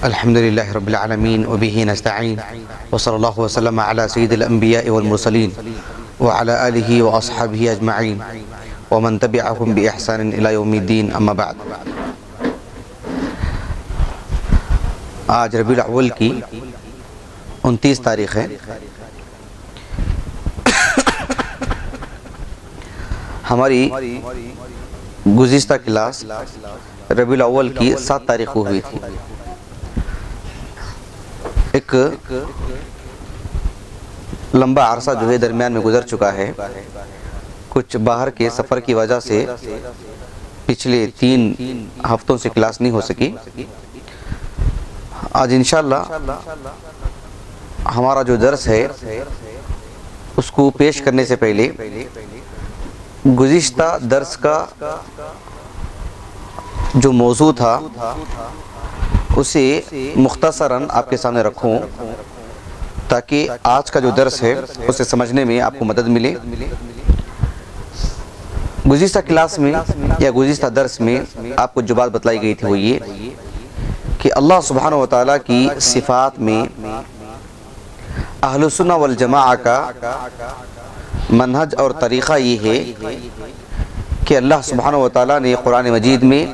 الحمد لله رب العالمين وبه نستعين وصلى الله وسلم على سيد الأنبياء والمرسلين وعلى آله وأصحابه أجمعين ومن تبعهم بإحسان إلى يوم الدين أما بعد. آج ربیع الاول کی 29 تاریخ ہے. ہماری گزشتہ کلاس ربیع الاول کی 7 تاریخ کو ہوئی تھی. ایک لمبا عرصہ جو ہے درمیان میں گزر چکا ہے. کچھ باہر کے سفر کی وجہ سے پچھلے 3 ہفتوں سے کلاس نہیں ہو سکی. آج انشاءاللہ ہمارا جو درس ہے اس کو پیش کرنے سے پہلے گزشتہ درس کا جو موضوع تھا اسے مختصراً آپ کے سامنے رکھوں تاکہ آج کا جو درس ہے اسے سمجھنے میں آپ کو مدد ملے. گزشتہ کلاس میں یا گزشتہ درس میں آپ کو جو بات بتلائی گئی تھی وہ یہ کہ اللہ سبحانہ و تعالیٰ کی صفات میں اہل سنہ والجماعہ کا منہج اور طریقہ یہ ہے کہ اللہ سبحانہ و تعالیٰ نے قرآن مجید میں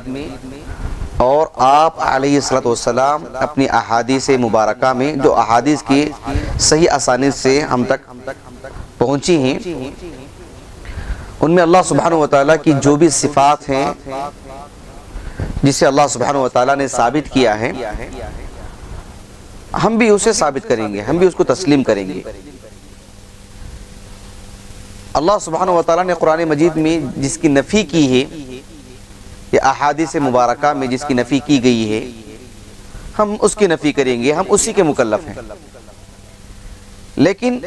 اور آپ علیہ الصلوۃ والسلام اپنی احادیث مبارکہ میں جو احادیث کی صحیح اسانید سے ہم تک پہنچی ہیں ان میں اللہ سبحانہ و تعالیٰ کی جو بھی صفات ہیں جسے اللہ سبحانہ و تعالیٰ نے ثابت کیا ہے ہم بھی اسے ثابت کریں گے, ہم بھی اس کو تسلیم کریں گے. اللہ سبحانہ و تعالیٰ نے قرآن مجید میں جس کی نفی کی ہے یا احادیث مبارکہ میں جس کی نفی کی گئی ہے ہم اس کی نفی کریں گے, ہم اسی کے مکلف ہیں. لیکن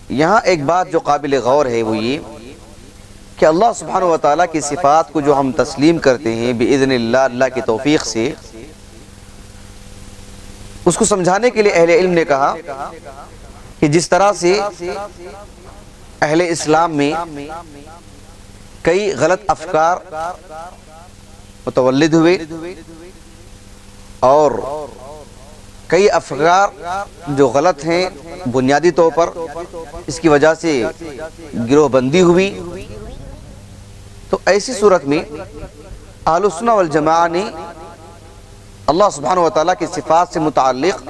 یہاں ایک بات جو قابل غور ہے وہ یہ کہ اللہ سبحانہ و تعالیٰ کی صفات کو جو ہم تسلیم کرتے ہیں بإذن اللہ, اللہ کی توفیق سے, اس کو سمجھانے کے لیے اہل علم نے کہا کہ جس طرح سے اہل اسلام میں کئی غلط افکار متولد ہوئے اور کئی افکار جو غلط ہیں بنیادی طور پر اس کی وجہ سے گروہ بندی ہوئی, تو ایسی صورت میں اہل السنہ والجماعہ نے اللہ سبحانہ و تعالیٰ کی صفات سے متعلق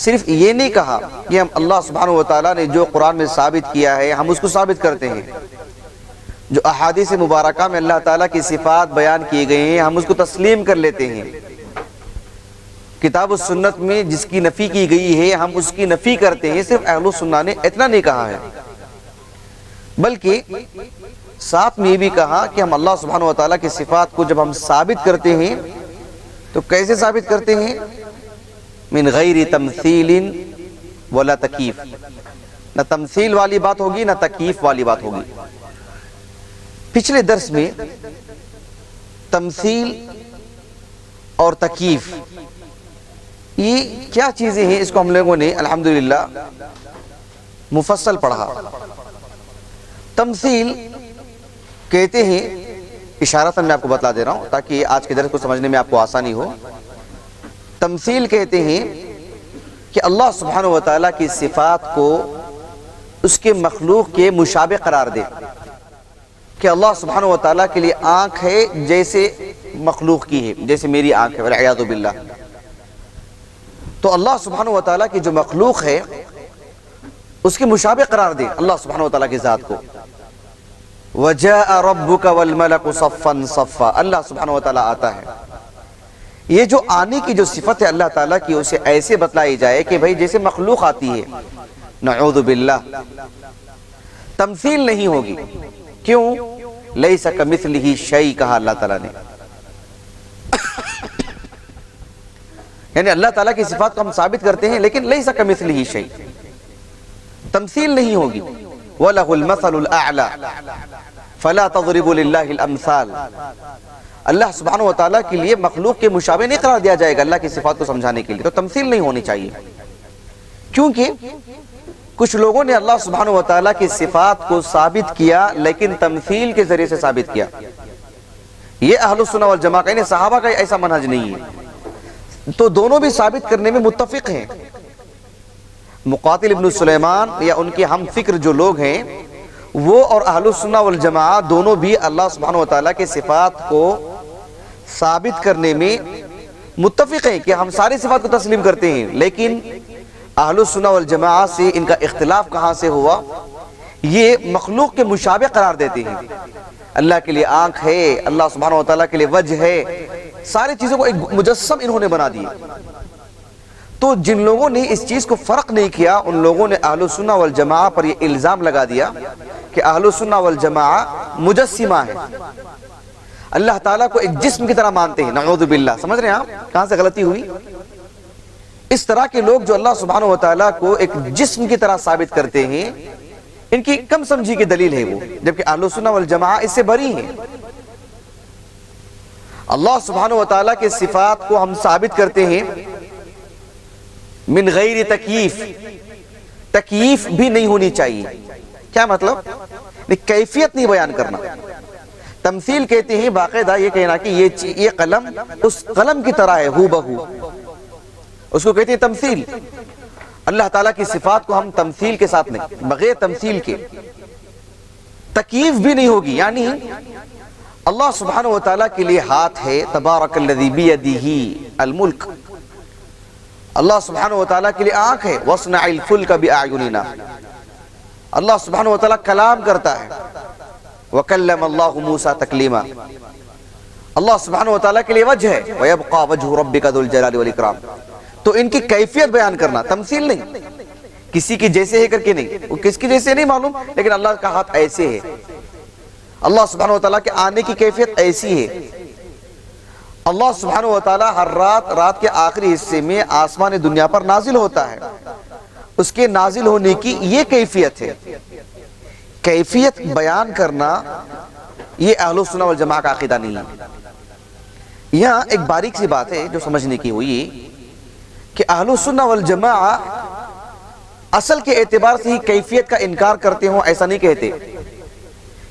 صرف یہ نہیں کہا کہ ہم اللہ سبحانہ و تعالیٰ نے جو قرآن میں ثابت کیا ہے ہم اس کو ثابت کرتے ہیں, جو احادیث مبارکہ میں اللہ تعالیٰ کی صفات بیان کیے گئے ہیں ہم اس کو تسلیم کر لیتے ہیں. کتاب و سنت میں جس کی نفی کی گئی ہے ہم اس کی نفی کرتے ہیں. صرف اہل السنہ نے اتنا نہیں کہا ہے بلکہ ساتھ میں یہ بھی کہا کہ ہم اللہ سبحانہ و تعالیٰ کی صفات کو جب ہم ثابت کرتے ہیں تو کیسے ثابت کرتے ہیں؟ من غیر تمثیل ولا تکیف. نہ تمثیل والی بات ہوگی نہ تکیف والی بات ہوگی. پچھلے درس میں تمثیل اور تکیف یہ کیا چیزیں ہیں اس کو ہم لوگوں نے الحمدللہ مفصل پڑھا. تمثیل کہتے ہیں, اشارتاً میں آپ کو بتلا دے رہا ہوں تاکہ آج کے درس کو سمجھنے میں آپ کو آسانی ہو. تمثیل کہتے ہیں کہ اللہ سبحانہ و تعالیٰ کی صفات کو اس کے مخلوق کے مشابہ قرار دے, کہ اللہ سبحانہ و تعالیٰ کے لیے آنکھ ہے جیسے مخلوق کی ہے, جیسے میری آنکھ ہے والعیاذ باللہ. تو اللہ سبحانہ و تعالیٰ کی جو مخلوق ہے اس کے مشابہ قرار دے اللہ سبحانہ و تعالیٰ کی ذات کو. وَجَاءَ رَبُّكَ وَالْمَلَكُ صَفًّا صَفًّا, اللہ سبحانہ و تعالیٰ آتا ہے. یہ جو آنے کی جو صفت ہے اللہ تعالیٰ کی اسے ایسے بتلائی جائے کہ بھئی جیسے مخلوق آتی ہے. نعوذ باللہ, تمثیل نہیں ہوگی. کیوں؟ لیس کمثلہ شیء کہا اللہ تعالیٰ نے. یعنی اللہ تعالیٰ کی صفات کو ہم ثابت کرتے ہیں لیکن لیس کمثلہ شیء, تمثیل نہیں ہوگی. وَلَهُ الْمَثَلُ الْأَعْلَى فَلَا تَضْرِبُوا لِلَّهِ الْأَمْثَالِ. اللہ سبحانہ و تعالیٰ کے لیے مخلوق کے مشابہ نہیں قرار دیا جائے گا اللہ کی صفات کو سمجھانے کے لیے, تو تمثیل نہیں ہونی چاہیے. کیونکہ کچھ لوگوں نے اللہ سبحانہ و تعالیٰ کی صفات کو ثابت کیا لیکن تمثیل کے ذریعے سے ثابت کیا. یہ اہل السنہ والجماعہ کا, یعنی صحابہ کا ایسا منہج نہیں ہے. تو دونوں بھی ثابت کرنے میں متفق ہیں. مقاتل ابن سلیمان یا ان کے ہم فکر جو لوگ ہیں وہ اور اہل السنہ والجماعہ دونوں بھی اللہ سبحانہ وتعالیٰ کے صفات کو ثابت کرنے میں متفق ہیں کہ ہم ساری صفات کو تسلیم کرتے ہیں. لیکن اہل السنہ والجماعہ سے ان کا اختلاف کہاں سے ہوا؟ یہ مخلوق کے مشابہ قرار دیتے ہیں. اللہ کے لیے آنکھ ہے، اللہ سبحانہ وتعالیٰ کے لیے وجہ ہے، ساری چیزوں کو ایک مجسم انہوں نے بنا دیا. تو جن لوگوں نے اس چیز کو فرق نہیں کیا ان لوگوں نے اہل السنہ والجماعہ پر یہ الزام لگا دیا کہ اہل السنہ والجماعہ مجسمہ ہے، اللہ تعالیٰ کو ایک جسم کی طرح مانتے ہیں. نعوذ باللہ. سمجھ رہے ہیں آپ کہاں سے غلطی ہوئی؟ اس طرح کے لوگ جو اللہ سبحانہ وتعالیٰ کو ایک جسم کی طرح ثابت کرتے ہیں ان کی کم سمجھی کی دلیل ہے وہ، جبکہ اہل السنہ والجماعہ اس سے بری ہیں. اللہ سبحانہ وتعالیٰ کے صفات کو ہم ثابت کرتے ہیں من غیر تکییف. تکییف بھی نہیں ہونی چاہیے. کیا مطلب؟ کیفیت نہیں بیان کرنا. تمثیل کہتے ہیں باقاعدہ یہ کہنا کہ یہ قلم اس قلم کی طرح ہے ہو بہو، اس کو کہتے ہیں تمثیل. اللہ تعالیٰ کی صفات کو ہم تمثیل کے ساتھ نہیں، بغیر تمثیل کے. تکییف بھی نہیں ہوگی. یعنی اللہ سبحانہ وتعالیٰ کے لیے ہاتھ ہے، تبارک الذی بیدہ الملک. اللہ سبحانہ وتعالیٰ کے لیے آنکھ ہے، وَاصْنَعِ الْفُلْكَ بِأَعْيُنِنَا. اللہ سبحانہ وتعالیٰ کلام کرتا ہے، وَكَلَّمَ اللَّهُ مُوسَى تَكْلِيمًا. اللہ سبحانہ وتعالیٰ کے لیے وجہ ہے، وَيَبْقَى وَجْهُ رَبِّكَ ذُو الْجَلَالِ وَالْإِكْرَامِ. تو ان کی کیفیت بیان کرنا، تمثیل نہیں، کسی کی جیسے ہے کر کے نہیں. وہ کس کی جیسے نہیں معلوم، لیکن اللہ کا ہاتھ ایسے ہے، اللہ سبحانہ وتعالیٰ کے آنے کی کیفیت ایسی ہے. اللہ سبحانہ وتعالیٰ ہر رات کے آخری حصے میں آسمان دنیا پر نازل ہوتا ہے. اس کے نازل ہونے کی یہ کیفیت ہے. کیفیت بیان کرنا یہ اہل السنہ والجماعہ کا عقیدہ نہیں ہے. یہاں ایک باریک سی بات ہے جو سمجھنے کی ہوئی کہ اہل السنہ والجماعہ اصل کے اعتبار سے ہی کیفیت کا انکار کرتے ہوں. ایسا نہیں کہتے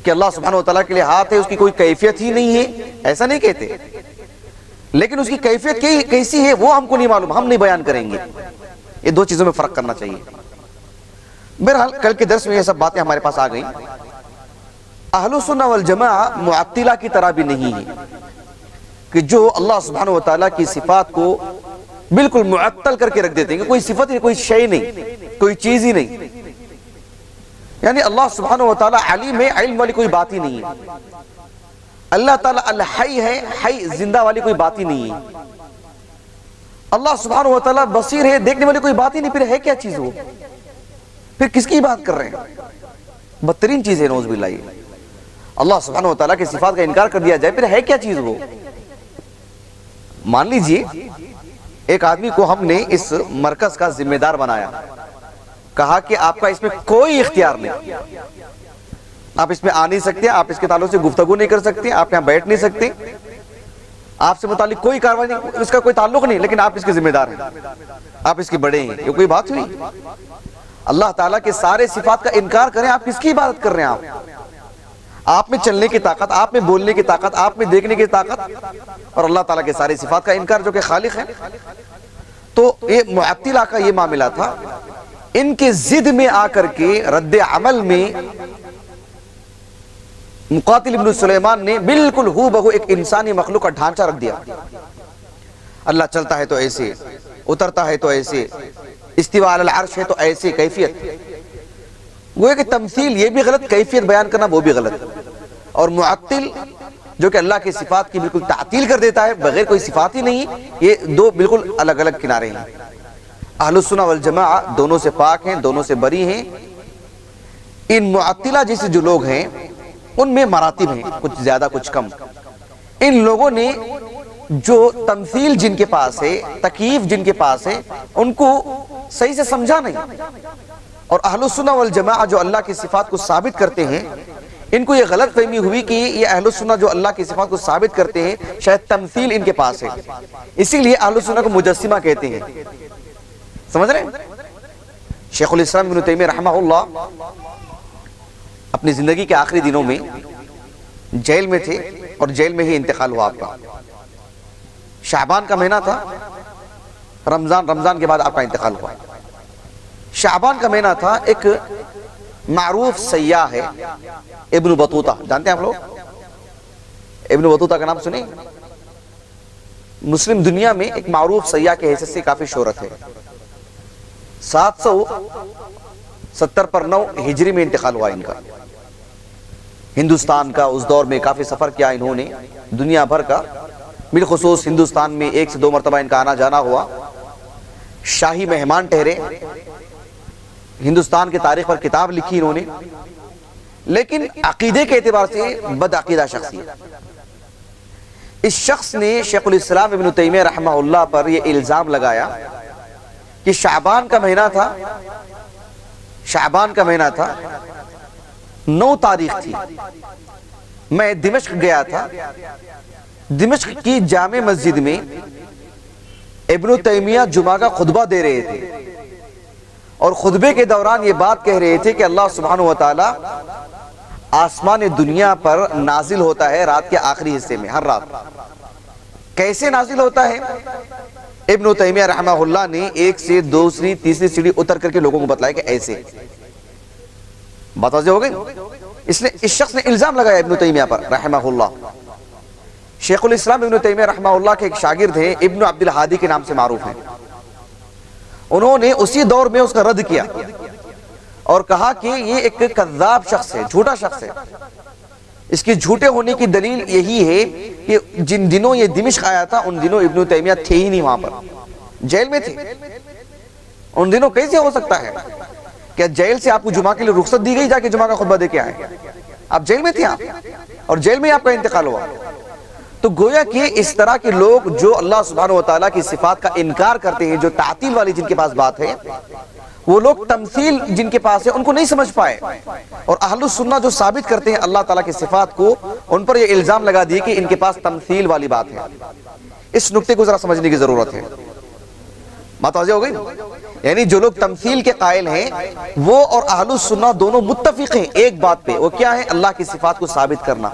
کہ اللہ سبحانہ وتعالیٰ کے لیے ہاتھ ہے، اس کی کوئی کیفیت ہی نہیں ہے، ایسا نہیں کہتے. لیکن اس کی کیفیت کیسی ہے وہ ہم کو نہیں معلوم، ہم نہیں بیان کریں گے. یہ دو چیزوں میں فرق کرنا چاہیے. بہرحال کل کے درس میں یہ سب باتیں ہمارے پاس آ گئیں. اہل السنہ والجماعہ معطلہ کی طرح بھی نہیں ہے کہ جو اللہ سبحانہ وتعالیٰ کی صفات کو بالکل معطل کر کے رکھ دیتے ہیں کہ کوئی صفت ہی، کوئی شے نہیں، کوئی چیز ہی نہیں. یعنی اللہ سبحانہ وتعالیٰ علیم ہے، علم والی کوئی بات ہی نہیں ہے. اللہ تعالیٰ الحی ہے، حی زندہ والی کوئی بات ہی نہیں ہے. اللہ سبحانہ وتعالیٰ بصیر ہے، دیکھنے والی کوئی بات ہی نہیں. پھر ہے کیا چیز وہ؟ پھر کس کی بات کر رہے ہیں؟ بدترین چیز ہے نعوذ باللہ. اللہ سبحانہ وتعالیٰ کی صفات کا انکار کر دیا جائے، پھر ہے کیا چیز وہ؟ مان لیجئے ایک آدمی کو ہم نے اس مرکز کا ذمہ دار بنایا، کہا کہ آپ کا اس میں کوئی اختیار نہیں، آپ اس میں آ نہیں سکتے، آپ اس کے تعلق سے گفتگو نہیں کر سکتے، آپ یہاں بیٹھ نہیں سکتے، آپ سے متعلق کوئی کارروائی نہیں، اس کا کوئی تعلق نہیں، لیکن آپ اس کے ذمہ دار ہیں، آپ اس کے بڑے ہیں. یہ کوئی بات ہوئی؟ اللہ تعالیٰ کے سارے صفات کا انکار کریں، آپ کس کی عبادت کر رہے ہیں؟ آپ میں چلنے کی طاقت، آپ میں بولنے کی طاقت، آپ میں دیکھنے کی طاقت، اور اللہ تعالیٰ کے سارے صفات کا انکار جو کہ خالق ہے. تو یہ معطلہ کا یہ معاملہ تھا. ان کے ضد میں آ کر کے رد عمل میں مقاتل ابن سلیمان نے بالکل ہو بہو ایک انسانی مخلوق کا ڈھانچہ رکھ دیا. اللہ چلتا ہے تو ایسے، اترتا ہے تو ایسے، استوا علی العرش ہے تو ایسے کیفیت. وہ کہ تمثیل یہ بھی غلط، کیفیت بیان کرنا وہ بھی غلط. اور معطل جو کہ اللہ کی صفات کی بالکل تعطیل کر دیتا ہے، بغیر کوئی صفات ہی نہیں. یہ دو بالکل الگ الگ کنارے ہیں. اہل السنہ والجماعہ دونوں سے پاک ہیں، دونوں سے بری ہیں. ان معطلہ جیسے جو لوگ ہیں ان میں مراتب ہیں، کچھ زیادہ کچھ کم. ان لوگوں نے جو تمثیل جن کے پاس ہے، تکییف جن کے پاس ہے، ان کو صحیح سے سمجھا نہیں. اور اہل السنہ والجماعہ جو اللہ کی صفات کو ثابت کرتے ہیں، ان کو یہ غلط فہمی ہوئی کہ یہ اہل السنہ جو اللہ کی صفات کو ثابت کرتے ہیں شاید تمثیل ان کے پاس ہے، اسی لیے اہل السنہ کو مجسمہ کہتے ہیں. سمجھ رہے ہیں؟ شیخ الاسلام ابن تیمیہ رحمہ اللہ اپنی زندگی کے آخری دنوں میں جیل میں تھے، اور جیل میں ہی انتقال ہوا آپ کا. شعبان کا مہینہ تھا، رمضان کے بعد آپ کا انتقال ہوا۔ شعبان کا مہینہ تھا۔ ایک معروف سیاح ہے ابن بطوطہ، جانتے ہیں آپ لوگ ابن بطوطہ کا نام سنیں؟ مسلم دنیا میں ایک معروف سیاح کے حیثیت سے کافی شہرت ہے۔ 770 پر 9 ہجری میں انتقال ہوا ان کا۔ ہندوستان کا اس دور میں کافی سفر کیا انہوں نے، دنیا بھر کا، بالخصوص ہندوستان میں 1 سے 2 مرتبہ ان کا آنا جانا ہوا، شاہی مہمان ٹھہرے، ہندوستان کی تاریخ پر کتاب لکھی انہوں نے، لیکن عقیدے کے اعتبار سے بدعقیدہ شخصیت۔ اس شخص نے شیخ الاسلام ابن تیمیہ رحمہ اللہ پر یہ الزام لگایا کہ شعبان کا مہینہ تھا، 9 تاریخ تھی، میں دمشق گیا تھا، دمشق کی جامع مسجد میں ابن تیمیہ جمعہ کا خطبہ دے رہے تھے، اور خطبے کے دوران یہ بات کہہ رہے تھے کہ اللہ سبحانہ وتعالی آسمان دنیا پر نازل ہوتا ہے رات کے آخری حصے میں، ہر رات۔ کیسے نازل ہوتا ہے؟ ابن تیمیہ رحمہ اللہ نے 1 سے 2 تیسری سیڑھی اتر کر کے لوگوں کو بتلایا کہ ایسے بات واضح ہو گئی۔ اس شخص نے الزام لگایا ابن تیمیہ پر رحمہ اللہ۔ شیخ الاسلام ابن تیمیہ رحمہ اللہ کے ایک شاگرد ہیں، ابن عبد الہادی کے نام سے معروف ہیں، انہوں نے اسی دور میں اس کا رد کیا اور کہا کہ یہ ایک کذاب شخص ہے، جھوٹا شخص ہے۔ اس کی جھوٹے ہونے کی دلیل یہی ہے کہ جن دنوں یہ دمشق آیا تھا ان دنوں ابن تیمیہ تھے ہی نہیں، وہاں پر جیل میں تھے۔ ان دنوں کیسے ہو سکتا ہے؟ کیا جیل سے آپ کو جمعہ کے لیے رخصت دی گئی جا کے جمعہ کا خطبہ دے کے آئے؟ آپ جیل میں تھے، اور جیل میں آپ کا انتقال ہوا۔ تو گویا کہ اس طرح کے لوگ جو اللہ سبحانہ وتعالیٰ کی صفات کا انکار کرتے ہیں، جو تعطیل والی جن کے پاس بات ہے، وہ لوگ تمثیل جن کے پاس ہے ان کو نہیں سمجھ پائے، اور اہل السنہ جو ثابت کرتے ہیں اللہ تعالیٰ کی صفات کو، ان پر یہ الزام لگا دیے کہ ان کے پاس تمثیل والی بات ہے۔ اس نقطے کو ذرا سمجھنے کی ضرورت ہے۔ بات واضح ہو گئی؟ یعنی جو لوگ تمثیل کے قائل ہیں وہ اور اہل السنہ دونوں متفق ہیں ایک بات پہ، وہ کیا ہے؟ اللہ کی صفات کو ثابت کرنا۔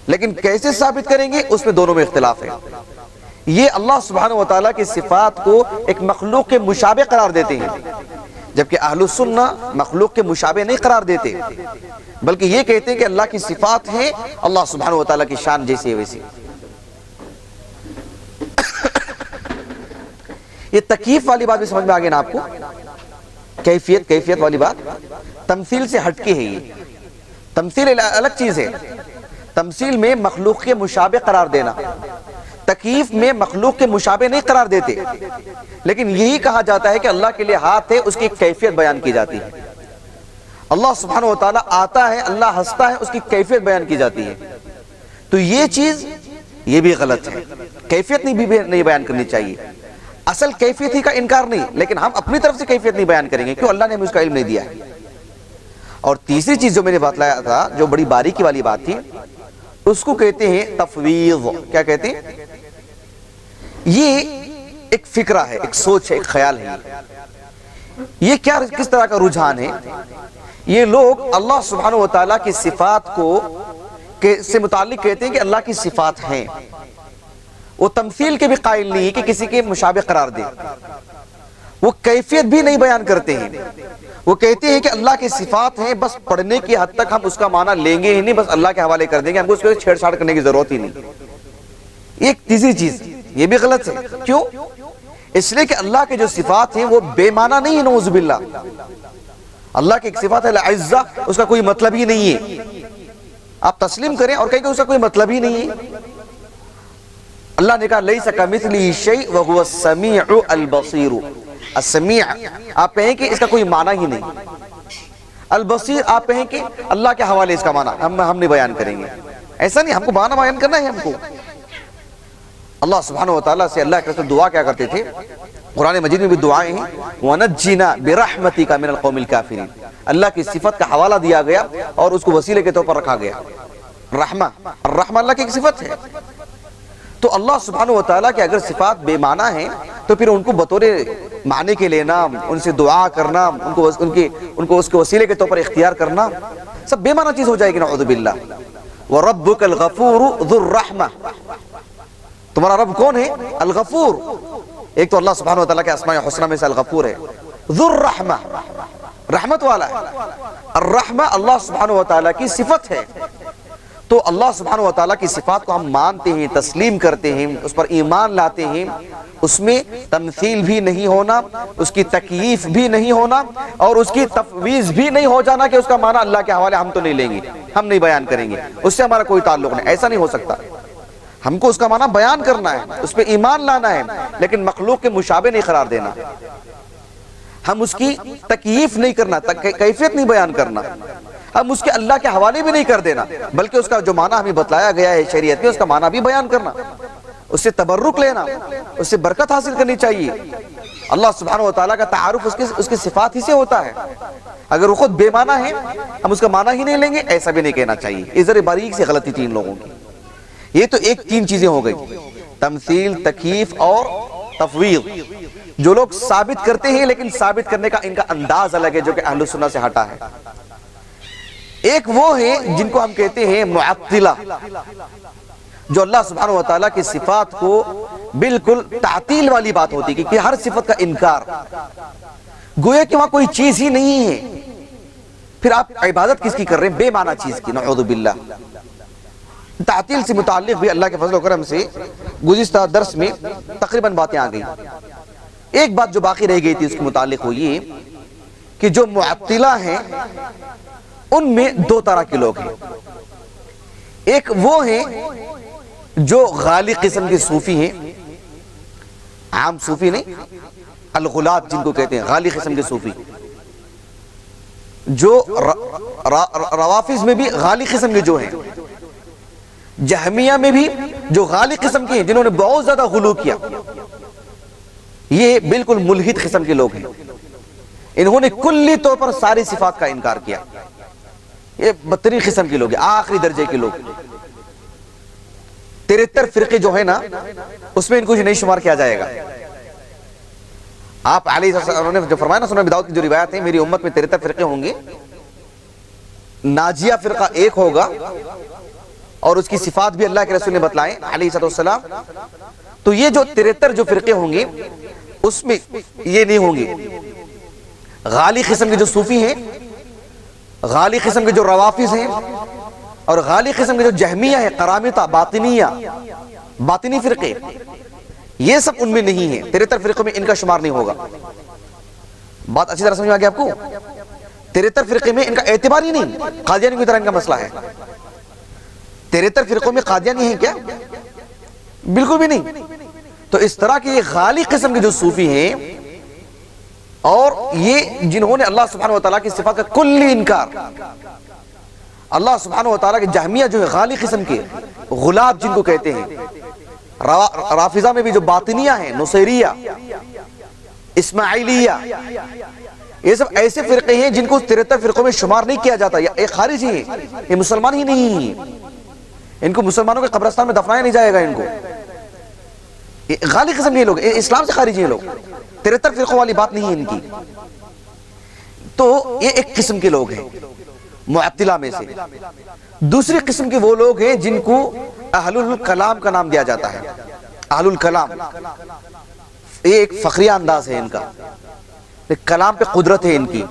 لیکن کیسے ثابت کریں گے اس میں دونوں میں اختلاف ہے۔ یہ اللہ سبحانہ وتعالیٰ کی صفات کو ایک مخلوق کے مشابہ قرار دیتے ہیں، جبکہ اہل السنہ مخلوق کے مشابہ نہیں قرار دیتے، بلکہ یہ کہتے ہیں کہ اللہ کی صفات ہیں اللہ سبحانہ وتعالیٰ کی شان جیسی ہے ویسی۔ یہ تکیف والی بات بھی سمجھ میں آگے نا آپ کو؟ کیفیت والی بات تمثیل سے ہٹ کے ہے۔ یہ تمثیل الگ چیز ہے، تمثیل میں مخلوق کے مشابہ قرار دینا، تکیف میں مخلوق کے مشابہ نہیں قرار دیتے، لیکن یہی کہا جاتا ہے کہ اللہ کے لیے ہاتھ ہے، اس کی کیفیت بیان کی جاتی ہے۔ اللہ سبحانہ وتعالی آتا ہے، اللہ ہنستا ہے، اس کی کیفیت بیان کی جاتی ہے۔ تو یہ چیز یہ بھی غلط ہے، کیفیت نہیں بیان کرنی چاہیے۔ اصل کیفیت ہی کا انکار نہیں، لیکن ہم اپنی طرف سے کیفیت نہیں بیان کریں گے، کیوں؟ اللہ نے ہمیں اس کا علم نہیں دیا ہے۔ اور تیسری چیز جو میں نے بتلایا تھا، جو بڑی باریکی والی بات تھی، اس کو کہتے ہیں تفویض۔ کیا کہتے ہیں؟ یہ ایک فکرہ ہے، ایک سوچ ہے، ایک خیال ہے۔ یہ کس طرح کا رجحان ہے؟ یہ لوگ اللہ سبحانہ وتعالیٰ کی صفات کو سے متعلق کہتے ہیں کہ اللہ کی صفات ہیں، وہ تمثیل کے بھی قائل نہیں کہ کسی کے مشابہ قرار دے، وہ کیفیت بھی نہیں بیان کرتے ہیں۔ وہ کہتے ہیں کہ اللہ کی صفات ہیں، بس پڑھنے کی حد تک ہم اس کا معنی لیں گے ہی نہیں، بس اللہ کے حوالے کر دیں گے، ہم کو اس کو چھیڑ چھاڑ کرنے کی ضرورت ہی نہیں۔ ایک تیسری چیز یہ بھی غلط ہے، کیوں؟ اس لیے کہ اللہ کے جو صفات ہیں وہ بے معنی نہیں ہے، نعوذ باللہ۔ اللہ کی ایک صفات ہے العزہ، اس کا کوئی مطلب ہی نہیں ہے، آپ تسلیم کریں اور کہیں کہ اس کا کوئی مطلب ہی نہیں ہے۔ اللہ نے کہا لیس کمثلہ شیء وہو السمیع البصیر۔ السمیع آپ کہیں کہ اس کا کوئی معنی ہی نہیں، البصیر آپ کہیں کہ اللہ کے حوالے اس کا معنی ہم نہیں بیان کریں گے، ایسا نہیں، ہم کو معنی بیان کرنا ہے۔ ہم کو اللہ سبحانہ وتعالیٰ سے اللہ کے رسول دعا کیا کرتے تھے، قرآن مجید میں بھی دعائیں ہیں، وَنَجِّنَا بِرَحْمَتِكَ مِنَ الْقَوْمِ الْكَافِرِينَ۔ اللہ کی صفت کا حوالہ دیا گیا اور اس کو وسیلے کے طور پر رکھا گیا۔ رحمہ، الرحمہ اللہ کی ایک صفت ہے۔ تو اللہ سبحانہ وتعالیٰ کے اگر صفات بے معنی ہیں تو پھر ان کو بطور معنی کے لینا، ان سے دعا کرنا، ان کو اس کے وسیلے کے طور پر اختیار کرنا، سب بے معنی چیز ہو جائے گی، نعوذ باللہ۔ وَرَبُّكَ الْغَفُورُ ذُو الرَّحْمَةِ، تمہارا رب کون ہے؟ الغفور، ایک تو اللہ سبحانہ وتعالیٰ کے اسماء حسنہ میں سے الغفور ہے، ذو الرحمہ، رحمت والا ہے۔ الرحمہ اللہ سبحانہ وتعالیٰ کی صفت ہے، تو اللہ سبحانہ وتعالیٰ کی صفات کو ہم مانتے ہیں، تسلیم کرتے ہیں، اس پر ایمان لاتے ہیں، اس میں تمثیل بھی نہیں ہونا، اس کی تکییف بھی نہیں ہونا، اور اس کی تفویض بھی نہیں ہو جانا کہ اس کا معنی اللہ کے حوالے ہم تو نہیں لیں گے، ہم نہیں بیان کریں گے، اس سے ہمارا کوئی تعلق نہیں، ایسا نہیں ہو سکتا۔ ہم کو اس کا معنی بیان کرنا ہے، اس پہ ایمان لانا ہے، لیکن مخلوق کے مشابہ نہیں قرار دینا، ہم اس کی تکییف نہیں کرنا، کیفیت نہیں بیان کرنا، ہم اس کے اللہ کے حوالے بھی نہیں کر دینا، بلکہ اس کا جو معنی ہمیں بتلایا گیا ہے شریعت میں اس کا معنی بھی بیان کرنا، اس سے تبرک لینا، اس سے برکت حاصل کرنی چاہیے۔ اللہ سبحانہ وتعالیٰ کا تعارف اس کی صفات ہی سے ہوتا ہے، اگر وہ خود بے معنی ہے ہم اس کا معنی ہی نہیں لیں گے، ایسا بھی نہیں کہنا چاہیے۔ اس ذرا باریک سے غلطی تھی ان لوگوں کی۔ یہ تو ایک تین چیزیں ہو گئی، تمثیل، تکییف اور تفویض، جو لوگ ثابت کرتے ہیں لیکن ثابت کرنے کا ان کا انداز الگ ہے جو کہ اہل سنت سے ہٹا ہے۔ ایک وہ ہیں جن کو ہم کہتے ہیں معطلہ، جو اللہ سبحانہ وتعالیٰ کی صفات کو بالکل تعطیل والی بات ہوتی ہے کہ ہر صفت کا انکار، گویا کہ وہاں کوئی چیز ہی نہیں ہے، پھر آپ عبادت کس کی کر رہے ہیں؟ بے معنی چیز کی، نعوذ باللہ۔ تعطیل سے متعلق بھی اللہ کے فضل و کرم سے گزشتہ درس میں تقریباً باتیں آ گئی۔ ایک بات جو باقی رہ گئی تھی اس کے متعلق وہ یہ کہ جو معطلہ ہیں ان میں دو طرح کے لوگ ہیں۔ ایک وہ ہیں جو غالی قسم کے صوفی ہیں، عام صوفی نہیں، الغلات جن کو کہتے ہیں، غالی قسم کے صوفی، جو روافظ میں بھی غالی قسم کے جو ہیں، جہمیہ میں بھی جو غالی قسم کے ہیں جنہوں نے بہت زیادہ غلو کیا، یہ بالکل ملحد قسم کے لوگ ہیں، انہوں نے کلی طور پر ساری صفات کا انکار کیا، یہ بدترین قسم کے لوگ ہیں، آخری درجے کے لوگ۔ 73 فرقے جو ہیں نا اس میں ان کو نہیں شمار کیا جائے گا۔ آپ علیہ السلام نے جو فرمایا نا سنن ابی داؤد کی جو روایت ہے، میری امت میں 73 فرقے ہوں گے، ناجیہ فرقہ ایک ہوگا، اور اس کی صفات بھی اللہ کے رسول نے بتلائیں علیہ السلام۔ تو یہ جو 73 جو فرقے ہوں گے اس میں یہ نہیں ہوں گے، غالی قسم کے جو صوفی ہیں، غالی قسم کے جو روافظ ہیں، اور غالی قسم کے جو جہمیہ ہیں، قرامطہ، باطنیہ، باطنی فرقے، یہ سب ان میں نہیں ہیں۔ 73 فرقوں میں ان کا شمار نہیں ہوگا۔ بات اچھی طرح سمجھ میں آ گیا آپ کو؟ 73 فرقے میں ان کا اعتبار ہی نہیں، قادیانی کی طرح ان کا مسئلہ ہے۔ 73 فرقوں میں قادیانی ہیں کیا؟ بالکل بھی نہیں۔ تو اس طرح کے یہ غالی قسم کے جو صوفی ہیں، اور یہ جنہوں نے اللہ سبحانہ وتعالیٰ کی صفات کا کلی انکار، اللہ سبحانہ وتعالیٰ کے جہمیہ جو ہے غالی قسم کے، غلات جن کو کہتے ہیں، رافضہ میں بھی جو باطنیہ ہیں، نصیریہ، اسماعیلیہ، یہ سب ایسے فرقے ہیں جن کو 73 فرقوں میں شمار نہیں کیا جاتا، یہ خارجی ہیں، یہ مسلمان ہی نہیں ہیں، ان کو مسلمانوں کے قبرستان میں دفنایا نہیں جائے گا ان کو، یہ غالی قسم کے لوگ، اسلام سے خارجی ہیں لوگ، 73 فرقوں والی بات نہیں ہے ان کی۔ تو یہ ایک قسم کے لوگ ہیں معطلہ میں سے۔ دوسری قسم کے وہ لوگ ہیں جن کو اہل الکلام کا نام دیا جاتا ہے۔ اہل الکلام یہ ایک فخریہ انداز ہے ان کا، کلام پہ قدرت ہے ان کی،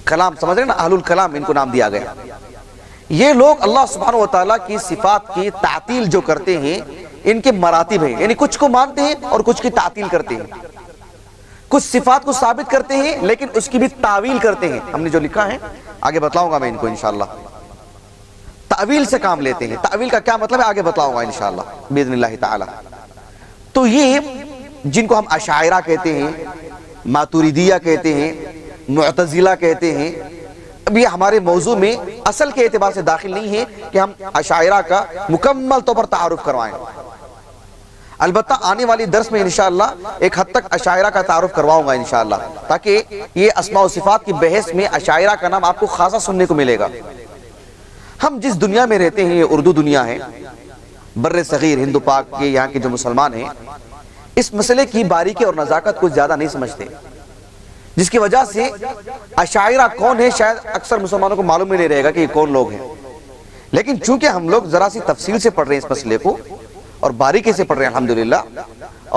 کلام سمجھ رہے ہیں نا، اہل الکلام ان کو نام دیا گیا۔ یہ لوگ اللہ سبحانہ وتعالیٰ کی صفات کی تعطیل جو کرتے ہیں، ان کے مراتب ہیں، یعنی کچھ کو مانتے ہیں اور کچھ کی تعطیل کرتے ہیں، کچھ صفات کو ثابت کرتے ہیں لیکن اس کی بھی تعویل کرتے ہیں۔ ہم نے جو لکھا ہے آگے بتلاؤں گا میں ان کو انشاءاللہ، تعویل سے کام لیتے ہیں۔ تعویل کا کیا مطلب ہے آگے بتلاؤں گا انشاءاللہ باذن اللہ تعالی۔ تو یہ جن کو ہم اشاعرہ کہتے ہیں، ماتوریدیہ کہتے ہیں، معتزلہ کہتے ہیں، اب یہ ہمارے موضوع میں اصل کے اعتبار سے داخل نہیں ہے کہ ہم اشاعرہ کا مکمل طور پر تعارف کروائیں، البتہ آنے والی درس میں انشاءاللہ ایک حد تک اشاعرہ کا تعارف کرواؤں گا انشاءاللہ، تاکہ یہ اسماء و صفات کی بحث میں اشاعرہ کا نام آپ کو خاصا سننے کو ملے گا۔ ہم جس دنیا میں رہتے ہیں، یہ اردو دنیا ہے، بر صغیر ہند و پاک کے یہاں کے جو مسلمان ہیں، اس مسئلے کی باریکی اور نزاکت کو زیادہ نہیں سمجھتے، جس کی وجہ سے اشاعرہ کون ہے شاید اکثر مسلمانوں کو معلوم ہی نہیں رہے گا کہ یہ کون لوگ ہیں۔ لیکن چونکہ ہم لوگ ذرا سی تفصیل سے پڑھ رہے ہیں اس مسئلے کو اور باریکی سے پڑھ رہے ہیں الحمدللہ،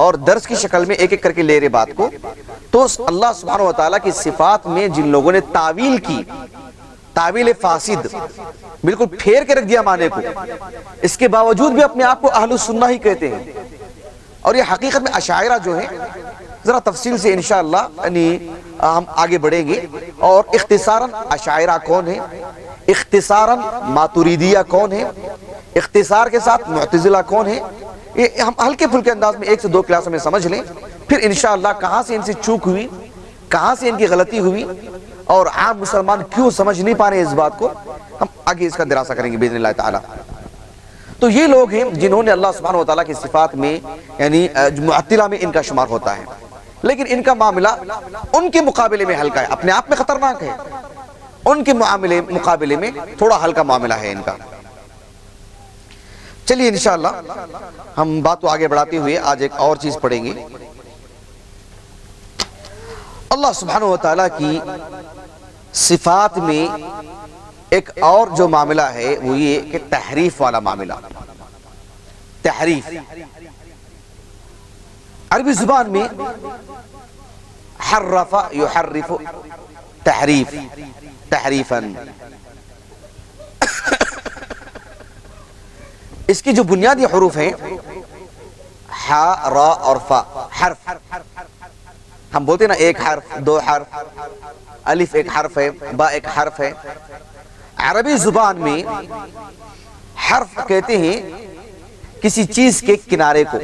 اور درس کی شکل میں ایک ایک کر کے لے رہے بات کو، تو اللہ سبحانہ وتعالیٰ کی صفات میں جن لوگوں نے تعویل کی، تعویل فاسد، بالکل پھیر کے رکھ دیا معنی کو، اس کے باوجود بھی اپنے آپ کو اہل السنہ ہی کہتے ہیں. اور یہ حقیقت میں اشاعرہ جو ہیں، ذرا تفصیل سے انشاءاللہ ہم آگے بڑھیں گے. اور اختصاراً اشاعرہ کون ہیں، اختصاراً ماتریدیہ کون ہیں، اختصار کے ساتھ معتزلہ کون ہیں، یہ ہم ہلکے پھلکے انداز میں 1 سے 2 کلاسوں میں سمجھ لیں. پھر انشاءاللہ کہاں سے ان سے چوک ہوئی، کہاں سے ان کی غلطی ہوئی، اور عام مسلمان کیوں سمجھ نہیں پا رہے اس بات کو، ہم آگے اس کا دراسہ کریں گے باذن اللہ تعالی. تو یہ لوگ ہیں جنہوں نے اللہ سبحانہ وتعالیٰ کی صفات میں یعنی معطلہ میں ان کا شمار ہوتا ہے، لیکن ان کا معاملہ ان کے مقابلے میں ہلکا ہے، اپنے آپ میں خطرناک ہے، ان کے مقابلے میں تھوڑا ہلکا معاملہ ہے ان کا. چلیے انشاءاللہ ہم بات کو آگے بڑھاتے ہوئے آج ایک اور چیز پڑھیں گے. اللہ سبحانہ وتعالیٰ کی صفات میں ایک اور جو معاملہ ہے وہ یہ کہ تحریف والا معاملہ. تحریف عربی زبان میں حرف یحرف تحریف، تحریفاً. اس کی جو بنیادی حروف ہیں حا، را اور فا، حرف، ہم بولتے ہیں نا ایک حرف، 2 حرف، الف ایک حرف ہے، با ایک حرف ہے. عربی زبان میں حرف کہتے ہیں کسی چیز کے کنارے کو،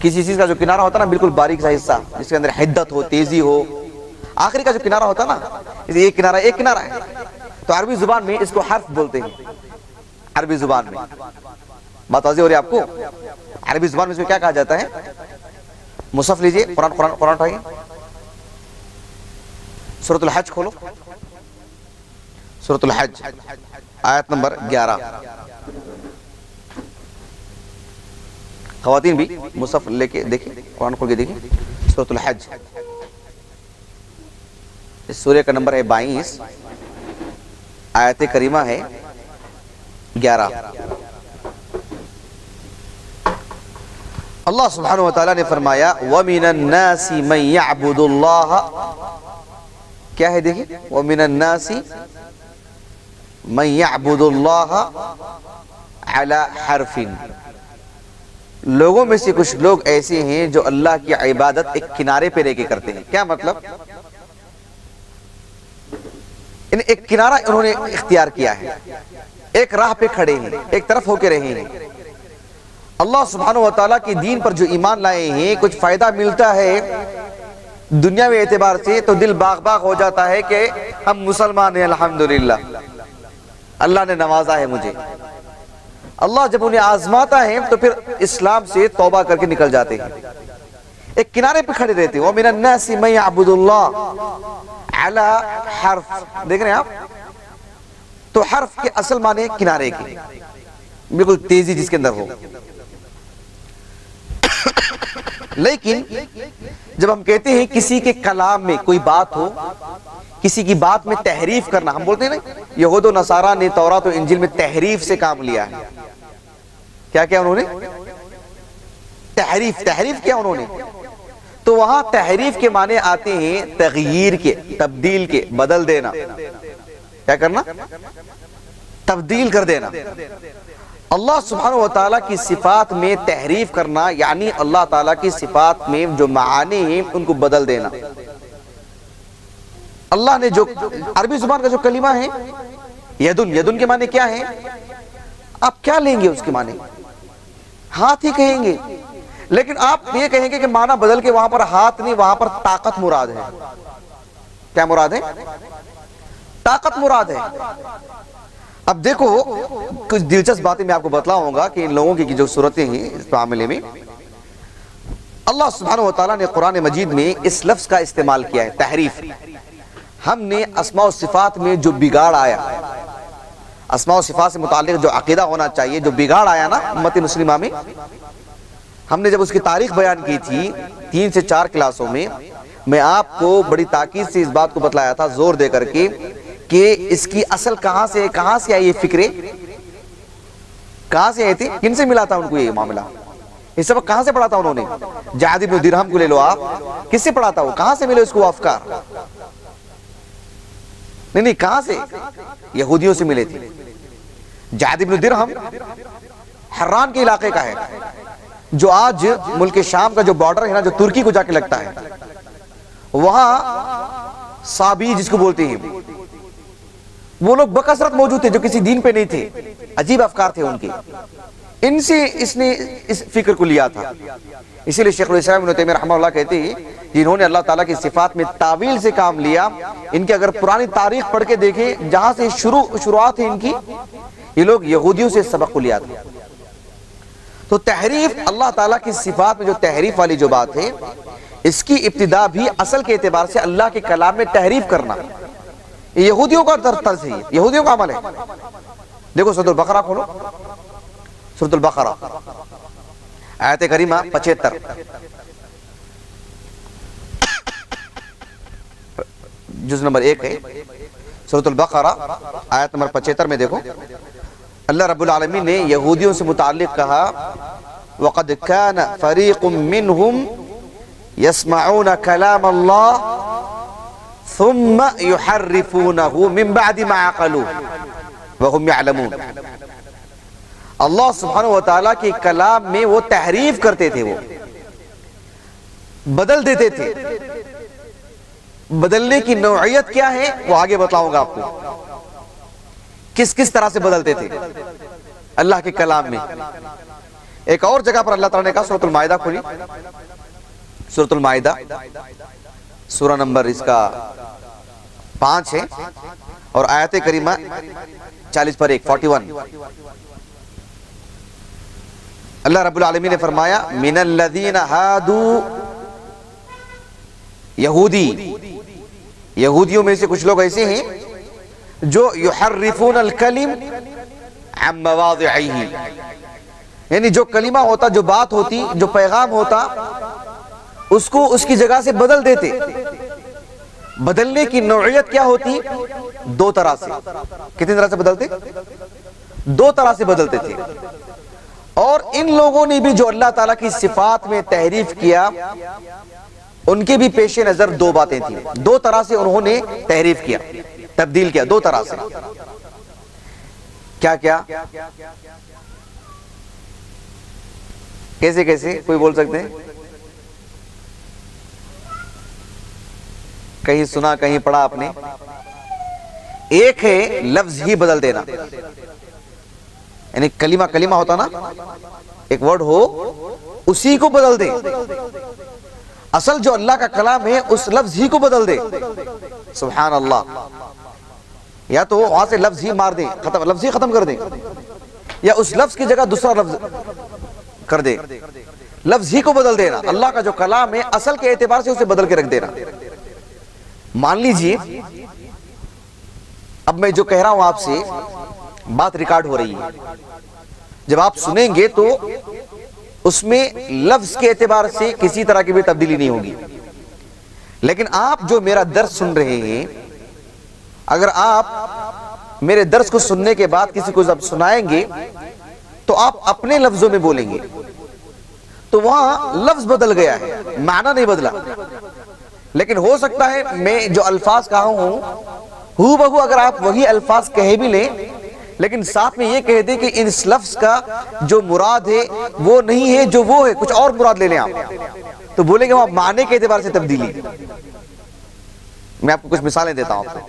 کسی چیز کا جو کنارہ ہوتا ہے نا بالکل باریک سا حصہ جس کے اندر حدت ہو، تیزی ہو، آخری کا جو کنارہ ہوتا ہے نا، ایک کنارہ ہے، تو عربی زبان میں اس کو حرف بولتے ہیں. عربی زبان میں بات واضح ہو رہی ہے آپ کو. عربی زبان میں اس کو کیا کہا جاتا ہے؟ مصحف لیجئے، قرآن اٹھائیے، سورۃ الحج کھولو، سورۃ الحج آیت نمبر 11. خواتین بھی مصحف لے کے دیکھیں، قرآن کھول کے دیکھیں، سورۃ الحج، اس سورہ کا نمبر ہے 22، آیت کریمہ ہے 11. اللہ سبحانہ وتعالیٰ نے فرمایا وَمِنَ النَّاسِ مَن يَعْبُدُ اللَّهَ، کیا ہے دیکھیں، وَمِنَ النَّاسِ مَن يَعْبُدُ اللَّهَ عَلَى حَرْفٍ، لوگوں میں سے کچھ لوگ ایسے ہیں جو اللہ کی عبادت ایک کنارے پہ رہ کے کرتے ہیں. کیا مطلب؟ ایک کنارہ انہوں نے اختیار کیا ہے، ایک راہ پہ کھڑے ہیں، ایک طرف ہو کے رہے ہیں. اللہ سبحانہ وتعالیٰ کی دین پر جو ایمان لائے ہیں، کچھ فائدہ ملتا ہے دنیاوی اعتبار سے تو دل باغ باغ ہو جاتا ہے کہ ہم مسلمان ہیں، الحمدللہ اللہ نے نوازا ہے مجھے. اللہ جب انہیں آزماتا ہے تو پھر اسلام سے توبہ کر کے نکل جاتے ہیں، ایک کنارے پہ کھڑے رہتے ہیں. وَمِنَ النَّاسِ مَن يَعْبُدُ اللَّهَ عَلَى حَرْف، دیکھ رہے ہیں آپ، تو حرف کے اصل معنی کنارے کی، بالکل تیزی جس کے اندر ہو. لیکن جب ہم کہتے ہیں کسی کے کلام میں کوئی بات ہو، کسی کی بات میں تحریف کرنا، ہم بولتے ہیں نا یہود و نصارہ نے تورات و انجیل میں تحریف سے کام لیا ہے. کیا کیا انہوں نے؟ تحریف کیا انہوں نے. تو وہاں تحریف کے معنی آتے ہیں تغییر کے، تبدیل کے، بدل دینا. کیا کرنا؟ تبدیل کر دینا. اللہ سبحانہ وتعالیٰ کی صفات میں تحریف کرنا یعنی اللہ تعالیٰ کی صفات میں جو معانی ہیں ان کو بدل دینا. اللہ نے جو عربی زبان کا جو کلمہ ہے یدن کے معنی کیا ہے؟ آپ کیا لیں گے اس کے معنی؟ ہاتھ ہی کہیں گے، لیکن آپ یہ کہیں گے کہ معنی بدل کے وہاں پر ہاتھ نہیں، وہاں پر طاقت مراد ہے. کیا مراد ہے؟ طاقت مراد ہے. اب دیکھو کچھ دلچسپ باتیں میں آپ کو بتلاؤں گا کہ ان لوگوں کی جو صورتیں ہیں اس معاملے میں. اللہ سبحانہ وتعالیٰ نے قرآن مجید میں اس لفظ کا استعمال کیا ہے، تحریف. ہم نے اسماء و صفات میں جو بگاڑ آیا، اسماء و صفات سے متعلق جو عقیدہ ہونا چاہیے، جو بگاڑ آیا نا امت مسلمہ میں، ہم نے جب اس کی تاریخ بیان کی تھی 3 سے 4 کلاسوں میں آپ کو بڑی تاکید سے اس بات کو بتلایا تھا، زور دے کر کے، کہ اس کی اصل کہاں سے آئی یہ فکرے، کہاں سے آئی تھی، کن سے ملا تھا ان کو یہ معاملہ. یہ سبق کہاں سے پڑھا تھا انہوں نے؟ جعد بن درہم کو لے لو آپ، کس سے پڑھا تھا وہ؟ کہاں سے ملے اس کو افکار؟ نہیں کہاں سے؟ یہودیوں سے ملے تھے۔ جعد بن درہم حران کے علاقے کا ہے، جو آج ملک شام کا جو بارڈر ہے نا، جو ترکی کو جا کے لگتا ہے، وہاں صابی جس کو بولتے ہیں، وہ لوگ بکثرت موجود تھے جو کسی دین پہ نہیں تھے، عجیب افکار تھے ان کے۔ ان سے اس نے اس فکر کو لیا تھا۔ اسی لیے شیخ الاسلام ابن تیمیہ رحمہ اللہ کہتے ہیں جنہوں نے اللہ تعالیٰ کی صفات میں تعویل سے کام لیا، ان کی اگر پرانی تاریخ پڑھ کے دیکھیں جہاں سے شروعات ہے ان کی، یہ لوگ یہودیوں سے سبق کو لیا تھا۔ تو تحریف، اللہ تعالیٰ کی صفات میں جو تحریف والی جو بات ہے، اس کی ابتدا بھی اصل کے اعتبار سے اللہ کے کلام میں تحریف کرنا، یہ یہودیوں کا طرز ہے، یہودیوں کا عمل ہے۔ دیکھو سورۃ البقرہ کھولو، سورۃ البقرہ آیت کریمہ 75، جز نمبر 1 ہے، سورۃ البقرہ آیت نمبر 75 میں دیکھو اللہ رب العالمین نے یہودیوں سے متعلق کہا وَقَدْ كَانَ فَرِيقٌ مِّنْهُمْ يَسْمَعُونَ كَلَامَ اللَّهِ ثُمَّ يُحَرِّفُونَهُ مِن بَعْدِ مَا عَقَلُوهُ وَهُمْ يَعْلَمُونَ۔ اللہ سبحانہ وتعالیٰ کے کلام میں وہ تحریف کرتے تھے، وہ بدل دیتے تھے۔ بدلنے کی نوعیت کیا ہے وہ آگے بتاؤں گا آپ کو، کس کس طرح سے بدلتے تھے اللہ کے کلام میں۔ ایک اور جگہ پر اللہ تعالیٰ نے کہا، سورۃ المائدہ کھولی، سورۃ المائدہ سورہ نمبر اس کا 5 ہے اور آیت کریمہ 40/1 اللہ رب العالمین نے فرمایا من الذین ہادوا، یہودیوں میں سے کچھ لوگ ایسے ہیں جو یحرفون الکلم عن مواضعہ، یعنی جو کلمہ ہوتا، جو بات ہوتی، جو پیغام ہوتا، اس کو اس کی جگہ سے بدل دیتے۔ بدلنے کی نوعیت کیا ہوتی؟ 2 طرح سے۔ کتنی طرح سے بدلتے؟ 2 طرح سے بدلتے تھے۔ اور ان لوگوں نے بھی جو اللہ تعالیٰ کی صفات میں تحریف کیا، ان کے بھی پیش نظر 2 باتیں تھیں۔ 2 طرح سے انہوں نے تحریف کیا، تبدیل کیا، 2 طرح سے۔ کیا کیا؟ کیسے کیسے؟ کوئی بول سکتے ہیں؟ کہیں سنا، کہیں پڑھا آپ نے؟ ایک ہے لفظ ہی بدل دینا، یعنی کلمہ ہوتا نا، ایک ورڈ ہو اسی کو بدل دے، اصل جو اللہ کا کلام ہے اس لفظ ہی کو بدل دے۔ سبحان اللہ۔ یا تو وہاں سے لفظ ہی مار دے، لفظ ہی ختم کر دے، یا اس لفظ کی جگہ دوسرا لفظ کر دے، لفظ ہی کو بدل دینا۔ اللہ کا جو کلام ہے اصل کے اعتبار سے اسے بدل کے رکھ دینا۔ مان لیجئے اب میں جو کہہ رہا ہوں آپ سے، بات ریکارڈ ہو رہی ہے، جب آپ سنیں گے تو اس میں لفظ کے اعتبار سے کسی طرح کی بھی تبدیلی نہیں ہوگی، لیکن آپ جو میرا درس سن رہے ہیں، اگر آپ میرے درس کو سننے کے بعد کسی کو جب سنائیں گے تو آپ اپنے لفظوں میں بولیں گے، تو وہاں لفظ بدل گیا ہے، معنی نہیں بدلا۔ لیکن ہو سکتا ہے میں جو الفاظ کہا ہوں ہو بہو اگر آپ وہی الفاظ کہے بھی لیں، لیکن ساتھ میں یہ کہہ دیں کہ اس لفظ کا جو مراد ہے وہ نہیں ہے جو وہ ہے، کچھ اور مراد لے لیں آپ، تو بولیں گے وہاں معنی کے اعتبار سے تبدیلی۔ میں آپ کو کچھ مثالیں دیتا ہوں آپ کو۔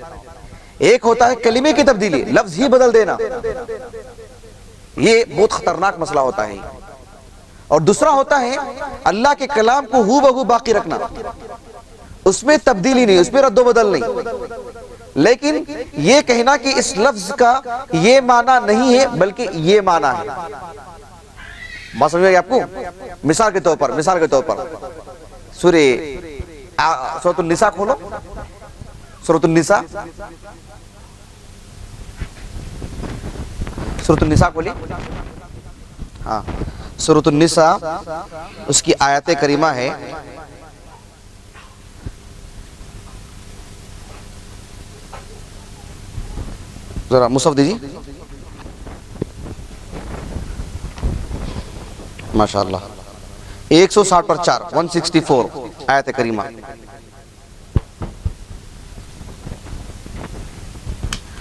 ایک ہوتا ہے کلمے کی تبدیلی، لفظ ہی بدل دینا، یہ بہت خطرناک مسئلہ ہوتا ہے۔ اور دوسرا ہوتا ہے اللہ کے کلام کو ہو بہو باقی رکھنا، اس میں تبدیلی نہیں، اس میں رد و بدل نہیں، لیکن یہ کہنا کہ اس لفظ کا یہ معنی نہیں ہے بلکہ یہ معنی ہے۔ بات سمجھ گئی آپ کو؟ مثال کے طور پر سورۃ النساء کھولو، سورۃ النساء کھولی، ہاں سورۃ النساء اس کی آیت کریمہ ہے ذرا مصحف دیجیے، ماشاءاللہ 160 پر 4 164 آیت کریمہ.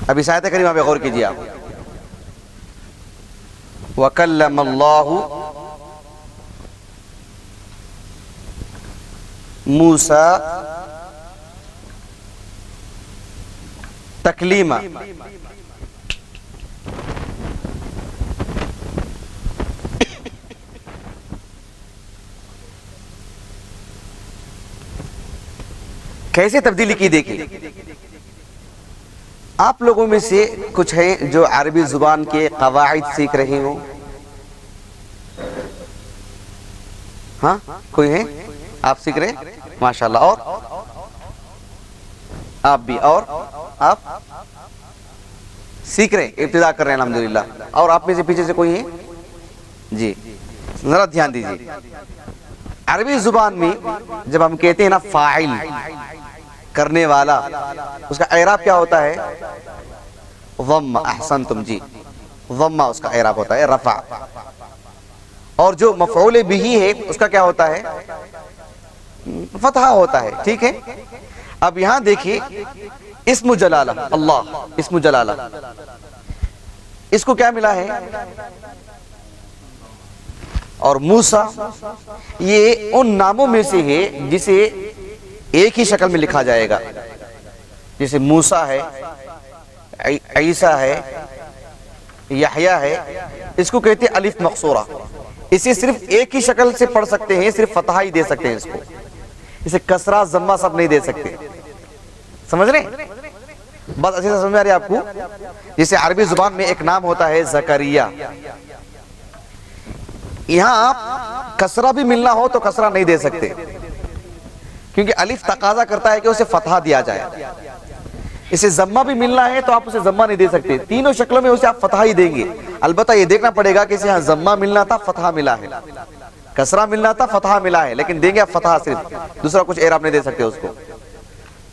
اب اس آیت کریمہ پہ غور کیجیے آپ. وَكَلَّمَ اللَّهُ موسیٰ تکلیما. کیسے تبدیلی کی دیکھیں. آپ لوگوں میں سے کچھ ہیں جو عربی زبان کے قواعد سیکھ رہے ہوں. ہاں کوئی ہے آپ سیکھ رہے ہیں ماشاءاللہ. اور آپ بھی, اور آپ سیکھ رہے ہیں, ابتدا کر رہے ہیں الحمدللہ. اور آپ میں سے پیچھے سے کوئی ہے جی, ذرا دھیان دیجیے. عربی زبان میں جب ہم کہتے ہیں نا فاعل, کرنے والا, اس کا اعراب کیا ہوتا ہے؟ ضم. احسنتم جی, ضمہ اس کا اعراب ہوتا ہے, رفع. اور جو مفعول بہ ہے اس کا کیا ہوتا ہے؟ فتحہ ہوتا ہے. ٹھیک ہے. اب یہاں دیکھیے اسم جلالہ اللہ, اسم جلالہ, اس کو کیا ملا ہے؟ اور موسیٰ یہ ان ناموں میں سے ہے جسے ایک ہی شکل میں لکھا جائے گا. جیسے موسیٰ ہے, عیسیٰ ہے, یحییٰ ہے, اس کو کہتے ہیں الف مقصورہ. اسے صرف ایک ہی شکل سے پڑھ سکتے ہیں, صرف فتحہ ہی دے سکتے ہیں اس کو. اسے کسرہ ضمہ سب نہیں دے سکتے. سمجھ رہے ہیں بس اچھے سے سمجھ آ رہی ہے آپ کو. جیسے عربی زبان میں ایک نام ہوتا ہے زکریا, یہاں آپ کسرہ بھی ملنا ہو تو کسرہ نہیں دے سکتے, کیونکہ الف تقاضا کرتا ہے کہ اسے فتحہ دیا جائے. اسے ضمہ بھی ملنا ہے تو آپ اسے ضمہ نہیں دے سکتے. تینوں شکلوں میں اسے آپ فتحہ ہی دیں گے. البتہ یہ دیکھنا پڑے گا کہ اسے یہاں ضمہ ملنا تھا, فتحہ ملا ہے, کسرہ ملنا تھا, فتحہ ملا ہے, لیکن دیں گے آپ فتحہ صرف, دوسرا کچھ اعراب نہیں دے سکتے اس کو.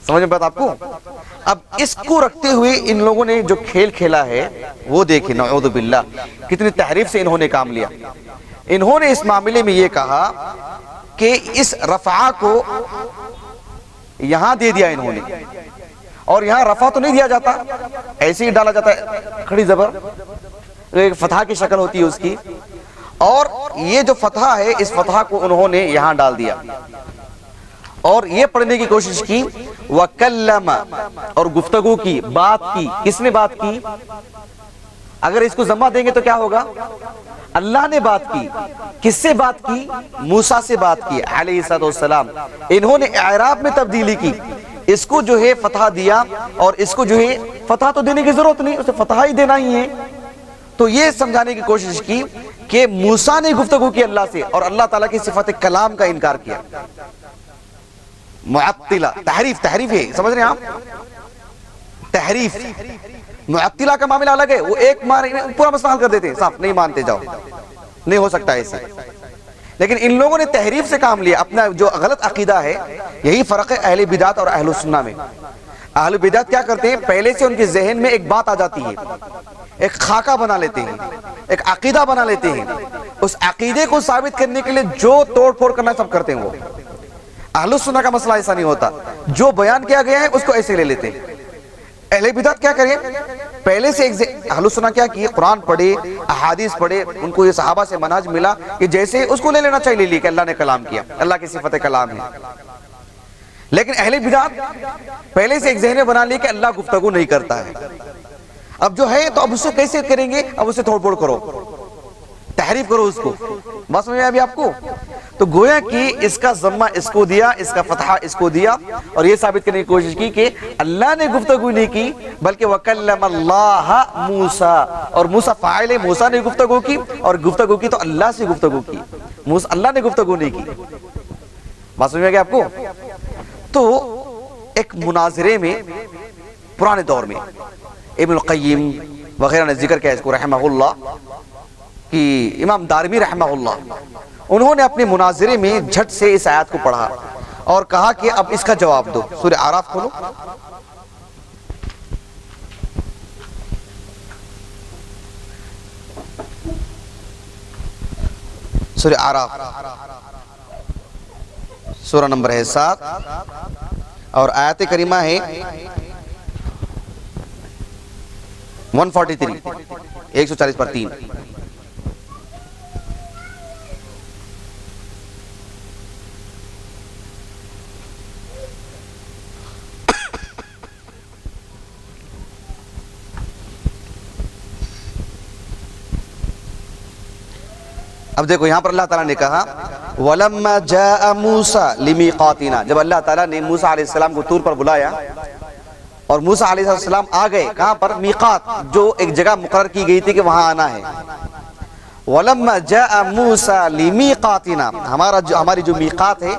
سمجھ میں بات آپ کو؟ اب اس کو رکھتے ہوئے ان لوگوں نے جو کھیل کھیلا ہے وہ دیکھیں, نعوذ باللہ کتنی تحریف سے انہوں نے کام لیا. انہوں نے اس معاملے میں یہ کہا کہ اس رفعہ کو یہاں دے دیا انہوں نے, اور یہاں رفع تو نہیں دیا جاتا, ایسے ہی ڈالا جاتا ہے کھڑی زبر, ایک فتحہ کی شکل ہوتی ہے اس کی. اور یہ جو فتحہ ہے اس فتحہ کو انہوں نے یہاں ڈال دیا, اور یہ پڑھنے کی کوشش کی وَكَلَّمَ, اور گفتگو کی, بات کی. کس نے بات کی؟ اگر اس کو ضمہ دیں گے تو کیا ہوگا؟ اللہ نے بات کی. کس سے بات کی؟ موسیٰ سے بات کی علیہ السلام. انہوں نے اعراب میں تبدیلی کی, اس کو جو ہے فتحہ دیا, اور اس کو جو ہے فتحہ تو دینے کی ضرورت نہیں, اسے فتحہ ہی دینا ہی ہے. تو یہ سمجھانے کی کوشش کی کہ موسیٰ نے گفتگو کی اللہ سے, اور اللہ تعالیٰ کی صفت کلام کا انکار کیا. معطلہ, تحریف, تحریف ہے, سمجھ رہے ہیں آپ؟ تحریف. معطلہ کا معاملہ الگ ہے, وہ ایک پورا مسئلہ حل کر دیتے ہیں, صاف نہیں مانتے جاؤ, نہیں ہو سکتا ایسے. لیکن ان لوگوں نے تحریف سے کام لیا, اپنا جو غلط عقیدہ ہے. یہی فرق ہے اہل بدعت اور اہل سنہ میں. اہل بدعت کیا کرتے ہیں, پہلے سے ان کے ذہن میں ایک بات آ جاتی ہے, ایک خاکہ بنا لیتے ہیں, ایک عقیدہ بنا لیتے ہیں. اس عقیدے کو ثابت کرنے کے لیے جو توڑ پھوڑ کرنا سب کرتے ہیں وہ. اہل سنہ کا مسئلہ ایسا نہیں ہوتا, جو بیان کیا گیا ہے اس کو ایسے لے لیتے ہیں. اہل بدعت کیا کریں, پہلے سے اہل سنہ کیا کی, قرآن پڑھے, احادیث پڑھے, ان کو یہ صحابہ سے منہج ملا کہ جیسے اس کو لے لینا چاہیے, لے لی کہ اللہ نے کلام کیا, اللہ کی صفت کلام ہے. لیکن اہل بدعت پہلے سے ایک ذہن میں بنا لی کہ اللہ گفتگو نہیں کرتا ہے. اب جو ہے تو اب اسے کیسے کریں گے, اب اسے توڑ پھوڑ کرو, تحریف کرو اس کو. بات سمجھ میں ابھی آپ کو؟ تو گویا کہ اس کا ضمہ اس کو دیا, اس کا فتحہ اس کو دیا, اور یہ ثابت کرنے کی کوشش کی کہ اللہ نے گفتگو نہیں کی, بلکہ وَكَلَّمَ اللَّهَ مُوسَى, اور موسیٰ فاعل ہے, موسیٰ نے گفتگو کی, اور گفتگو کی تو اللہ سے گفتگو کی, اللہ نے گفتگو نہیں کی. بات سمجھ میں گیا آپ کو؟ تو ایک مناظرے میں پرانے دور میں ابن القیم وغیرہ نے ذکر کیا اس کو رحمہ اللہ, کہ امام دارمی رحمہ اللہ, انہوں نے اپنے مناظرے میں جھٹ سے اس آیت کو پڑھا اور کہا کہ اب اس کا جواب دو. سورہ اعراف کھولو, سورہ اعراف سورہ نمبر ہے 7 اور آیت کریمہ ہے 143 140 پر 3. اب دیکھو یہاں پر اللہ تعالیٰ نے کہا وَلَمَّا جَاءَ مُوسَى لِمِيقَاتِنَا، جب اللہ تعالیٰ نے موسیٰ علیہ السلام کو طور پر بلایا اور موسیٰ علیہ السلام آ گئے کہاں پر؟ میقات، جو ایک جگہ مقرر کی گئی تھی کہ وہاں آنا ہے. وَلَمَّا جَاءَ مُوسَى لِمِيقَاتِنَا، ہماری جو میقات ہے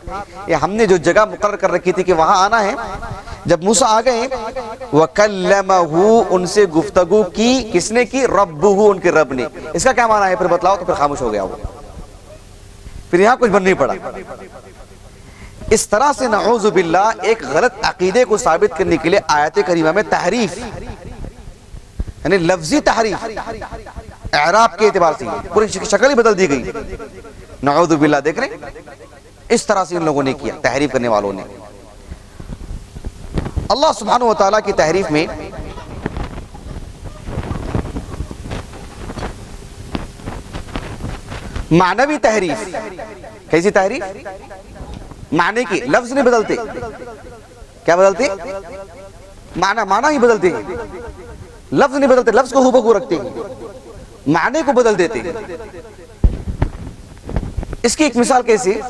یہ ہم نے جو جگہ مقرر کر رکھی تھی کہ وہاں آنا ہے، جب موسیٰ آ گئے وَكَلَّمَهُ، ان سے گفتگو کی، کس نے کی؟ رَبُّهُ، ان کے رب نے. اس کا کیا معنی ہے پھر بتلاؤ؟ تو پھر خاموش ہو گیا وہ، پھر یہاں کچھ بن نہیں پڑا. اس طرح سے نعوذ باللہ ایک غلط عقیدے کو ثابت کرنے کے لیے آیت کریمہ میں تحریف، یعنی لفظی تحریف، اعراب کے اعتبار سے پوری شکل ہی بدل دی گئی. نعوذ باللہ، دیکھ رہے ہیں اس طرح سے ان لوگوں نے کیا، تحریف کرنے والوں نے. اللہ سبحانہ وتعالیٰ کی تحریف میں معنوی تحریف. کیسی تحریف؟ معنی کی، لفظ نہیں بدلتے. کیا بدلتے؟ معنی ہی بدلتے ہیں، لفظ نہیں بدلتے. لفظ کو ہو رکھتے ہیں، معنی کو بدل دیتے ہیں. اس کی ایک مثال کیسے؟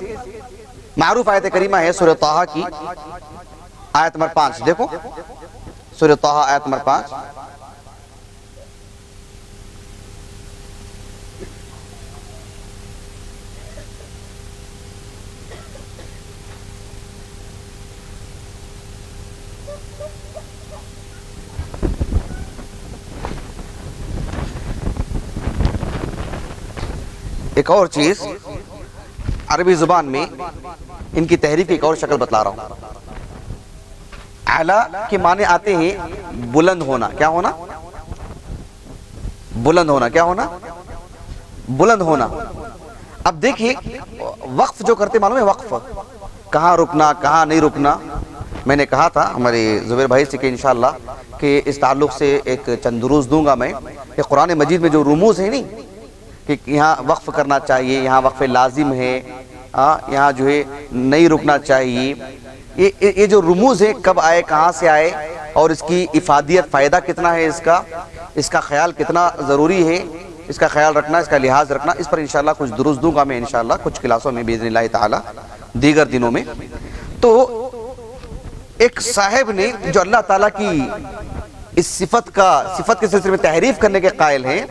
معروف آیت کریمہ ہے سورہ طٰہٰ کی آیت نمبر 5. دیکھو سورہ طٰہٰ آیت نمبر 5. ایک اور چیز عربی زبان میں ان کی تحریف کی ایک اور شکل بتلا رہا ہوں. اعلیٰ کے معنی آتے ہیں بلند ہونا. کیا ہونا؟ بلند ہونا. کیا ہونا؟ بلند ہونا. اب دیکھیے وقف جو کرتے معلوم ہے، وقف کہاں رکنا کہاں نہیں رکنا. میں نے کہا تھا ہمارے زبیر بھائی سے کہ انشاءاللہ کہ اس تعلق سے ایک چند دروس دوں گا میں، کہ قرآن مجید میں جو رموز ہیں نہیں کہ یہاں وقف کرنا چاہیے، یہاں وقف لازم ہے، یہاں جو ہے نہیں رکنا چاہیے، یہ جو رموز ہیں کب آئے، کہاں سے آئے، اور اس کی افادیت، فائدہ کتنا ہے، اس کا خیال کتنا ضروری ہے، اس کا خیال رکھنا، اس کا لحاظ رکھنا، اس پر انشاءاللہ کچھ دروس دوں گا میں انشاءاللہ کچھ کلاسوں میں باذن اللہ تعالی دیگر دنوں میں. تو ایک صاحب نے جو اللہ تعالیٰ کی اس صفت کے سلسلے میں تحریف کرنے کے قائل ہیں،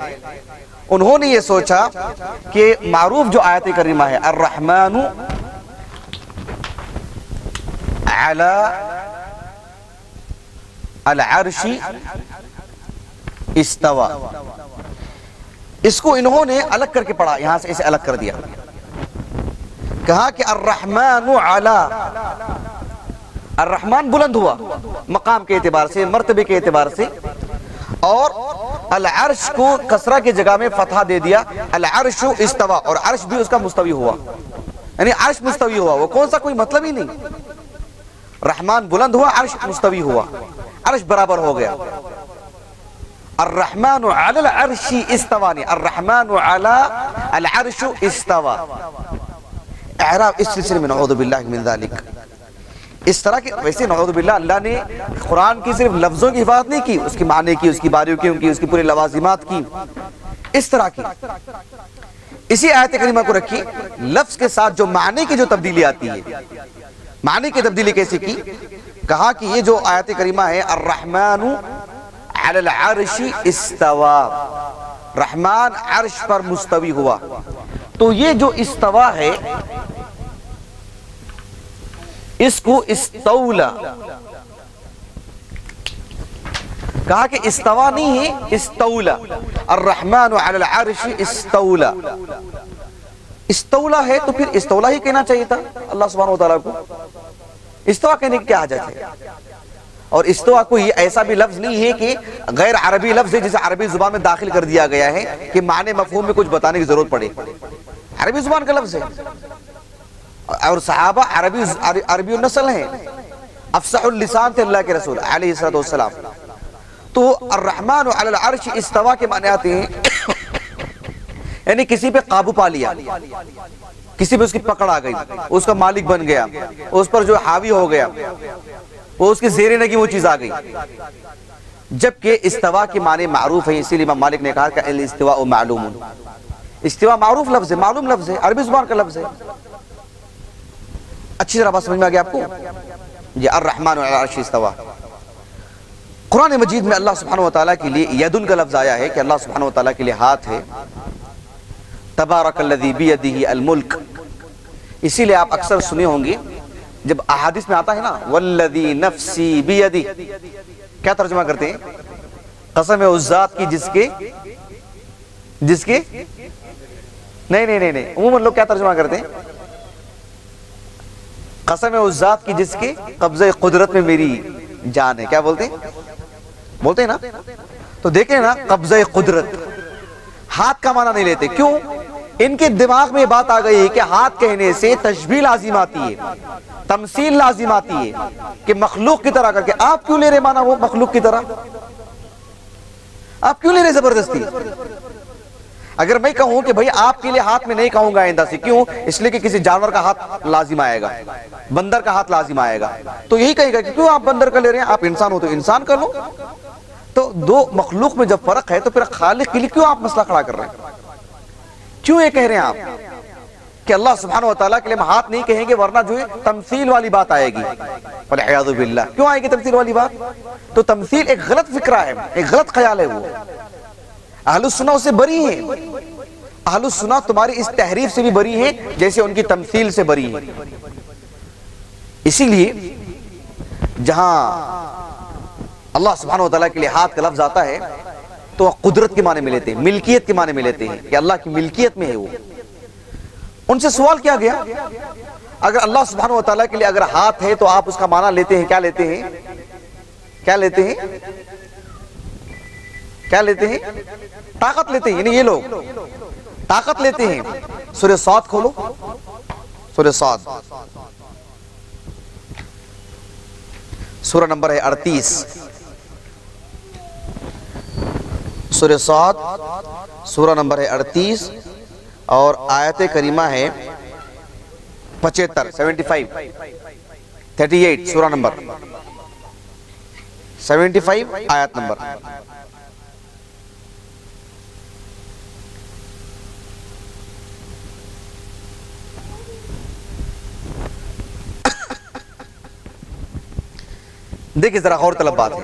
انہوں نے یہ سوچا کہ معروف جو آیت کریمہ ہے الرحمن علی العرش استوى، اس کو انہوں نے الگ کر کے پڑھا، یہاں سے اسے الگ کر دیا. کہا کہ الرحمن علی، الرحمن بلند ہوا مقام کے اعتبار سے، مرتبے کے اعتبار سے، اور العرش کو کسرہ کی جگہ میں فتحہ دے دیا، العرش استوى، اور عرش بھی اس کا مستوی ہوا، یعنی عرش مستوی ہوا. وہ کون سا کوئی مطلب ہی نہیں، رحمان بلند ہوا، عرش مستوی ہوا، عرش برابر ہو گیا. الرحمن علی العرش استوى، الرحمن علی العرش استوى. اعراب اس سلسلے میں نعوذ باللہ من ذالک، اس طرح کے. ویسے نعوذ باللہ اللہ نے قرآن کی صرف لفظوں کی حفاظت نہیں کی، اس کی معنی کی، اس کی باریکیوں کی، اس کی پورے لوازمات کی، اس طرح کی. اسی آیت کریمہ کو رکھی، لفظ کے ساتھ جو معنی کی جو تبدیلی آتی ہے، معنی کی تبدیلی کیسے کی؟ کہا کہ یہ جو آیت کریمہ ہے الرحمن علی العرش استوى، رحمان عرش پر مستوی ہوا. تو یہ جو استوا ہے اس کو استولا کہا کہ استوا نہیں ہے، استولا. الرحمن علی العرش استولا، استولا ہے تو پھر استولا ہی کہنا چاہیے تھا اللہ سبحانہ وتعالیٰ کو. استوا کہنے کی کیا حاجت ہے؟ اور استوا کوئی ایسا بھی لفظ نہیں ہے کہ غیر عربی لفظ ہے جسے عربی زبان میں داخل کر دیا گیا ہے کہ معنی مفہوم میں کچھ بتانے کی ضرورت پڑے. عربی زبان کا لفظ ہے. اور صحابہ عربی النسل ہیں، افصح اللسان تھے اللہ کے رسول علیہ السلام. تو الرحمن علی العرش استوا کے معنی آتے ہیں یعنی کسی پہ قابو پا لیا، کسی پہ اس کی پکڑ آ گئی، اس کا مالک بن گیا، اس پر جو حاوی ہو گیا، وہ اس کی زیر نگی وہ چیز آ گئی. جبکہ استوا کے معنی معروف ہیں، اسی لیے امام مالک نے کہا کہ الاستواء معلوم. استوا معروف لفظ ہے، معلوم لفظ ہے، عربی زبان کا لفظ ہے. اچھی طرح بات سمجھ میں آ گیا آپ کو؟ یہ الرحمن علی العرش استوا. قرآن مجید میں اللہ سبحانہ وتعالیٰ کے لیے یدن کا لفظ آیا ہے کہ اللہ سبحانہ وتعالیٰ کے لیے ہاتھ ہے. تبارک الذی بیدہ الملک. اسی لیے آپ اکثر سنے ہوں گے جب احادیث میں آتا ہے نا والذی نفسی بیدہ، کیا ترجمہ کرتے ہیں؟ قسم ہے اس ذات کی جس کے نہیں عموماً لوگ کیا ترجمہ کرتے ہیں؟ قسم ہے اس ذات کی جس کے قبضہ قدرت میں میری جان ہے. کیا بولتے ہیں نا؟ تو دیکھیں نا، قبضہ قدرت، ہاتھ کا معنی نہیں لیتے. کیوں؟ ان کے دماغ میں یہ بات آ گئی ہے کہ ہاتھ کہنے سے تشبیہ لازم آتی ہے، تمثیل لازم آتی ہے کہ مخلوق کی طرح کر کے. آپ کیوں لے رہے مانا وہ مخلوق کی طرح؟ آپ کیوں لے رہے زبردستی؟ اگر میں کہوں کہ بھئی آپ کے لیے ہاتھ میں نہیں کہوں گا آئندہ سے، کیوں؟ اس لیے کہ کسی جانور کا ہاتھ لازم آئے گا، بندر کا ہاتھ لازم آئے گا، تو یہی کہے گا کہ کیوں آپ بندر کا لے رہے ہیں، آپ انسان ہو تو انسان کا لو. تو دو مخلوق میں جب فرق ہے تو پھر خالق کے لیے کیوں آپ مسئلہ کھڑا کر رہے ہیں؟ کیوں یہ کہہ رہے ہیں آپ کہ اللہ سبحانہ وتعالیٰ کے لیے ہم ہاتھ نہیں کہیں گے، ورنہ جو ہے تمثیل والی بات آئے گی. والعیاذ باللہ. کیوں آئے گی تمثیل والی بات؟ تو تمثیل ایک غلط فکرہ ہے، ایک غلط خیال ہے. وہ اہل السنہ اسے بری ہیں. اہل السنہ تمہاری اس تحریف سے بھی بری ہیں جیسے ان کی تمثیل سے بری ہیں. اسی لیے جہاں اللہ سبحانہ وتعالیٰ کے لیے ہاتھ کا لفظ آتا ہے تو قدرت کے معنی میں لیتے ہیں، ملکیت کے معنی میں لیتے ہیں کہ اللہ کی ملکیت میں ہے وہ. ان سے سوال کیا گیا اگر اللہ سبحانہ وتعالیٰ کے لیے اگر ہاتھ ہے تو آپ اس کا معنی لیتے ہیں، کیا لیتے ہیں؟ طاقت لیتے ہیں. یعنی یہ لوگ طاقت لیتے ہیں. سورہ صاد کھولو، سورہ صاد، سورہ نمبر ہے 38. سورہ صاد سورہ نمبر ہے 38 اور آیت کریمہ ہے 75 38. سورہ نمبر 75 آیت نمبر. دیکھیں ذرا غور طلب بات ہے.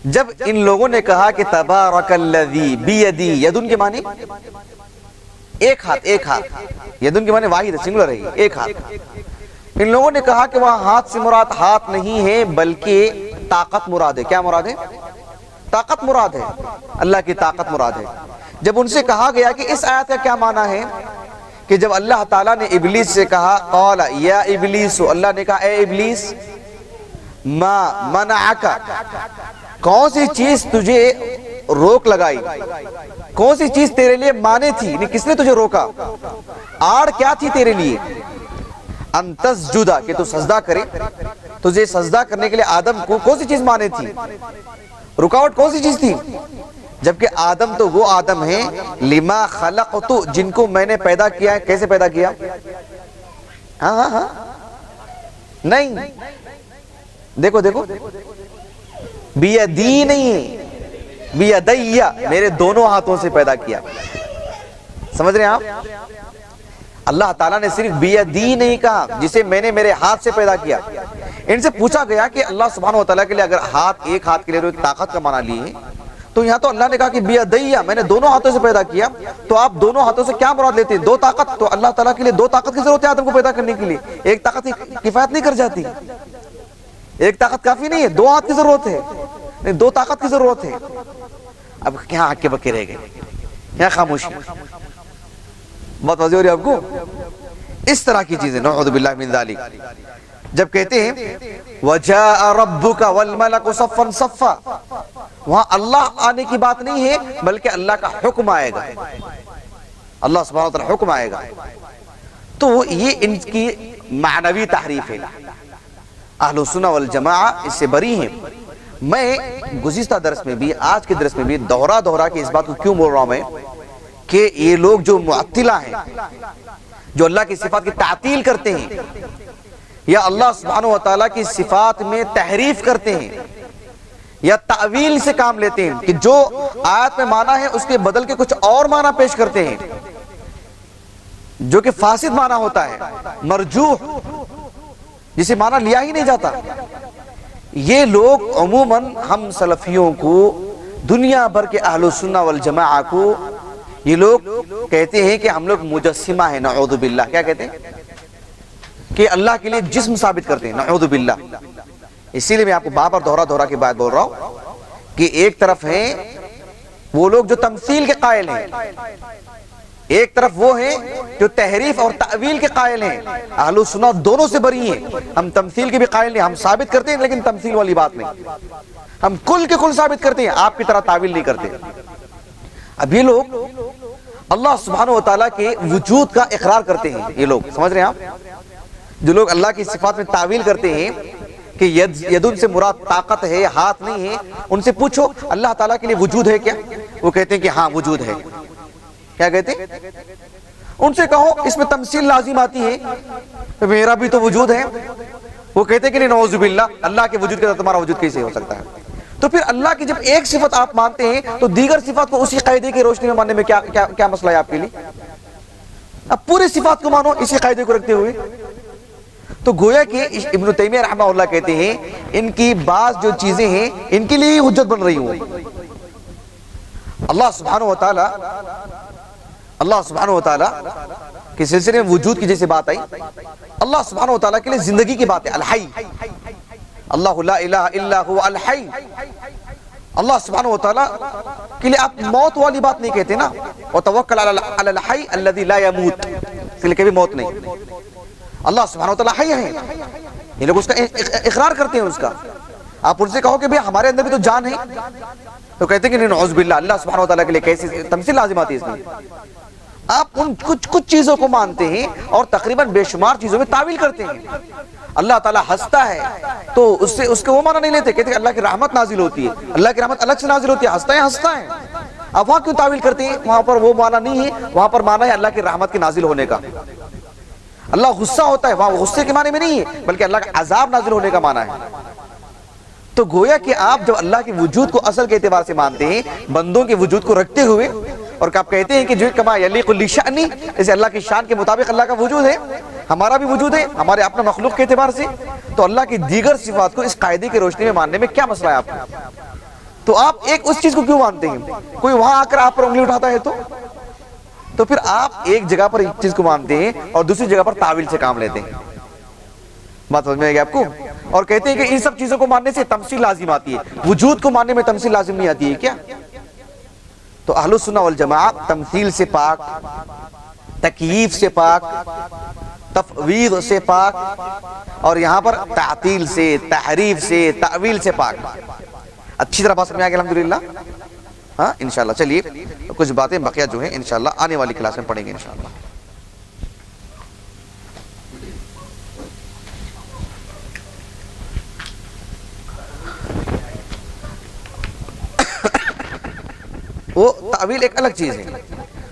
جب ان لوگوں نے کہا کہ تبارک الذی بیدی، یدن کے معنی ایک ہاتھ، یدن کے معنی واحد ہے، سنگولر ہے، ایک ہاتھ. ان لوگوں نے کہا کہ وہاں ہاتھ سے مراد ہاتھ نہیں ہے بلکہ طاقت مراد ہے. کیا مراد ہے؟ طاقت مراد ہے، اللہ کی طاقت مراد ہے. جب ان سے کہا گیا کہ اس آیت کا کیا معنی ہے، کہ جب اللہ تعالیٰ نے ابلیس سے کہا قال یا ابلیس، اللہ نے کہا اے ابلیس، ما منعک، کون سی چیز تجھے روک لگائی، کون سی چیز تیرے لیے مانے تھی، کس نے تجھے روکا، آڑ کیا تھی تیرے لیے، ان تسجدہ، کہ تو سجدہ کرے. تجھے سجدہ کرنے کے لیے آدم کو کون سی چیز مانے تھی، رکاوٹ کون سی چیز تھی؟ جبکہ آدم تو وہ آدم ہیں لما خلقت، جن کو میں نے پیدا کیا ہے. کیسے پیدا کیا؟ ہاں نہیں، دیکھو بیدی نہیں ہے، بیدیہ، میرے دونوں ہاتھوں سے پیدا کیا. سمجھ رہے ہیں آپ؟ اللہ تعالیٰ نے صرف بیدی نہیں کہا جسے میں نے میرے ہاتھ سے پیدا کیا. ان سے پوچھا گیا کہ اللہ سبحانہ وتعالیٰ کے لیے اگر ہاتھ، ایک ہاتھ کے لیے ایک طاقت کا معنی لی ہے، تو یہاں تو اللہ نے کہا کہ بیدیہ، میں نے دونوں ہاتھوں سے پیدا کیا. تو آپ دونوں ہاتھوں سے کیا مراد لیتے ہیں؟ دو طاقت. تو اللہ تعالیٰ کے لیے دو طاقت کی ضرورت ہے آدم کو پیدا کرنے کے لیے. ایک طاقت کفایت نہیں کر جاتی، ایک طاقت کافی نہیں ہے، دو ہاتھ کی ضرورت ہے، نہیں دو طاقت کی ضرورت ہے. اب کیا آکے بکے رہ گئے، کیا خاموشی؟ بہت واضح ہو رہی ہے آپ کو؟ اس طرح کی چیزیں، نعوذ باللہ من ذالک. جب کہتے ہیں وَجَاءَ رَبُّكَ وَالْمَلَكُ صَفًّا صَفًّا، وہاں اللہ آنے کی بات نہیں ہے بلکہ اللہ کا حکم آئے گا، اللہ سبحانہ وتعالی حکم آئے گا. تو یہ ان کی معنوی تحریف ہے. اہل سنہ والجماعہ اس سے بری ہیں. میں گزشتہ درس میں بھی آج کے درس میں بھی دوہرا کے اس بات کو کیوں بول رہا ہوں میں کہ یہ لوگ جو معطلہ ہیں، جو اللہ کی صفات کی تعطیل کرتے ہیں یا اللہ سبحانہ وتعالیٰ کی صفات میں تحریف کرتے ہیں یا تعویل سے کام لیتے ہیں کہ جو آیت میں معنی ہے اس کے بدل کے کچھ اور معنی پیش کرتے ہیں جو کہ فاسد معنی ہوتا ہے، مرجوح، جسے معنی لیا ہی نہیں جاتا. یہ لوگ عموماً ہم سلفیوں کو، دنیا بھر کے اہل سنہ والجماعہ کو، یہ لوگ کہتے ہیں کہ ہم لوگ مجسمہ ہیں، نعوذ باللہ. کیا کہتے ہیں؟ کہ اللہ کے لیے جسم ثابت کرتے ہیں، نعوذ باللہ. اسی لیے میں آپ کو بار بار دوہرا کے بات بول رہا ہوں کہ ایک طرف ہیں وہ لوگ جو تمثیل کے قائل ہیں، ایک طرف وہ ہیں جو تحریف اور تعویل کے قائل ہیں. اہل سنہ دونوں سے بری ہیں. ہم تمثیل کے بھی قائل نہیں، ہم ثابت کرتے ہیں لیکن تمثیل والی بات نہیں. ہم کل کے کل ثابت کرتے ہیں، آپ کی طرح تعویل نہیں کرتے. اب یہ لوگ اللہ سبحانہ وتعالیٰ کے وجود کا اقرار کرتے ہیں. یہ لوگ سمجھ رہے ہیں آپ؟ جو لوگ اللہ کی صفات میں تعویل کرتے ہیں کہ یدن سے مراد طاقت ہے، ہاتھ نہیں ہے، ان سے پوچھو اللہ تعالیٰ کے لیے وجود ہے کیا؟ وہ کہتے ہیں کہ ہاں وجود ہے. کیا کہتے ہیں؟ ان سے کہو اس میں تمثیل لازم آتی ہے، میرا بھی تو وجود ہے. وہ کہتے ہیں کہ نہیں، نعوذ باللہ، اللہ کے وجود کے ساتھ تمہارا وجود کیسے ہو سکتا ہے؟ تو پھر اللہ کی جب ایک صفت آپ مانتے ہیں تو دیگر صفات کو اسی قاعدے کی روشنی میں ماننے میں کیا مسئلہ ہے آپ کے لیے؟ اب پوری صفات کو مانو اسی قاعدے کو رکھتے ہوئے. تو گویا کہ ابن تیمیہ رحمہ اللہ کہتے ہیں ان کی بعض جو چیزیں ہیں ان کے لیے حجت بن رہی ہوں. اللہ سبحانہ وتعالی کے سلسلے میں وجود کی جیسے بات آئی، اللہ سبحانہ وتعالی کے لیے زندگی کی بات ہے، الحی. اللہ لا الہ الا هو الحی. اللہ سبحانہ وتعالی کے لیے آپ موت والی بات نہیں کہتے نا، وتوکل علی الحی الذی لا یموت، اس کے لیے کبھی موت نہیں. اللہ سبحانہ وتعالی حی ہے، یہ لوگ اس کا اقرار کرتے ہیں. اس کا آپ ان سے کہو کہ بھئی ہمارے اندر بھی تو جان ہے، تو کہتے ہیں کہ نعوذ باللہ، اللہ سبحانہ وتعالی کے لیے کیسی تمثیل لازم آتی ہے اس میں؟ آپ ان کچھ چیزوں کو مانتے ہیں اور تقریباً بے شمار چیزوں میں تعویل کرتے ہیں. اللہ تعالیٰ ہنستا ہے تو اس کے وہ معنی نہیں لیتے، کہتے ہیں اللہ کی رحمت نازل ہوتی ہے، اللہ کی رحمت الگ سے نازل ہوتی ہے، ہنستا ہے. اب وہاں کیوں تعویل کرتے ہیں؟ وہاں پر وہ معنی نہیں ہے، وہاں پر معنی ہے اللہ کی رحمت کے نازل ہونے کا. اللہ غصہ ہوتا ہے، وہاں غصے کے معنی میں نہیں ہے بلکہ اللہ کا عذاب نازل ہونے کا معنی ہے. تو گویا کہ آپ جب اللہ کے وجود کو اصل کے اعتبار سے مانتے ہیں، بندوں کے وجود کو رکھتے ہوئے، اور آپ کہتے ہیں کہ جو کما یلیق لشأنی، اسے اللہ کی شان کے مطابق اللہ کا وجود ہے، ہمارا بھی وجود ہے ہمارے اپنے مخلوق کے اعتبار سے، تو اللہ کی دیگر صفات کو اس قاعدے کی روشنی میں ماننے میں کیا مسئلہ ہے آپ کو؟ تو آپ ایک اس چیز کو کیوں مانتے ہیں؟ کوئی وہاں آ کر آپ پر انگلی اٹھاتا ہے تو پھر آپ ایک جگہ پر ایک چیز کو مانتے ہیں اور دوسری جگہ پر تعویل سے کام لیتے ہیں. بات سمجھ میں آئے گی آپ کو؟ اور کہتے ہیں کہ ان سب چیزوں کو ماننے سے تمثیل لازم آتی ہے، وجود کو ماننے میں تمثیل لازم نہیں آتی ہے کیا؟ تو اہل السنہ والجماعہ تمثیل سے پاک، تکییف سے پاک، تفویض سے پاک، اور یہاں پر تعطیل سے، تحریف سے، تعویل سے پاک. اچھی طرح بات سمجھ میں آگے الحمدللہ. ہاں انشاءاللہ. چلیے کچھ باتیں بقیہ جو ہیں انشاءاللہ آنے والی کلاس میں پڑھیں گے انشاءاللہ. وہ تعویل ایک الگ چیز ہے،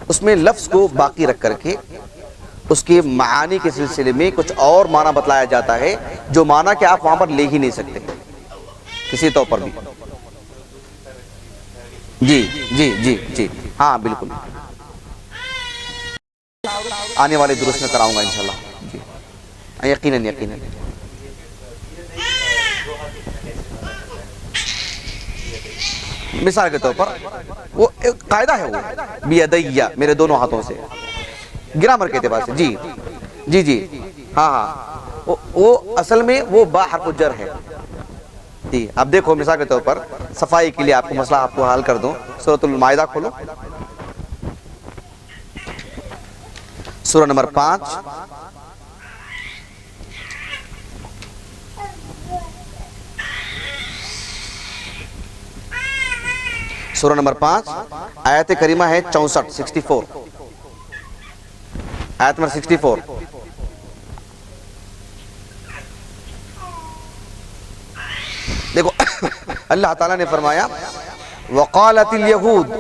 اس میں لفظ کو باقی رکھ کر کے اس کے معانی کے سلسلے میں کچھ اور معنی بتلایا جاتا ہے جو معنی کہ آپ وہاں پر لے ہی نہیں سکتے کسی طور پر بھی. جی ہاں بالکل آنے والے دروس میں کراؤں گا انشاءاللہ. جی یقیناً. مثال کے طور پر وہ ایک قاعدہ ہے، وہ بیدیہ، میرے دونوں ہاتھوں سے، گرامر کے اعتبار سے. جی ہاں وہ اصل میں وہ با حرف جر ہے. جی اب دیکھو مثال کے طور پر صفائی کے لیے آپ کو مسئلہ آپ کو حل کر دوں. سورۃ المائدہ کھولو، سورہ نمبر 5. سورہ نمبر 5 آیت کریمہ ہے 64. آیت نمبر 64. اللہ تعالیٰ نے فرمایا وقالت الیہود،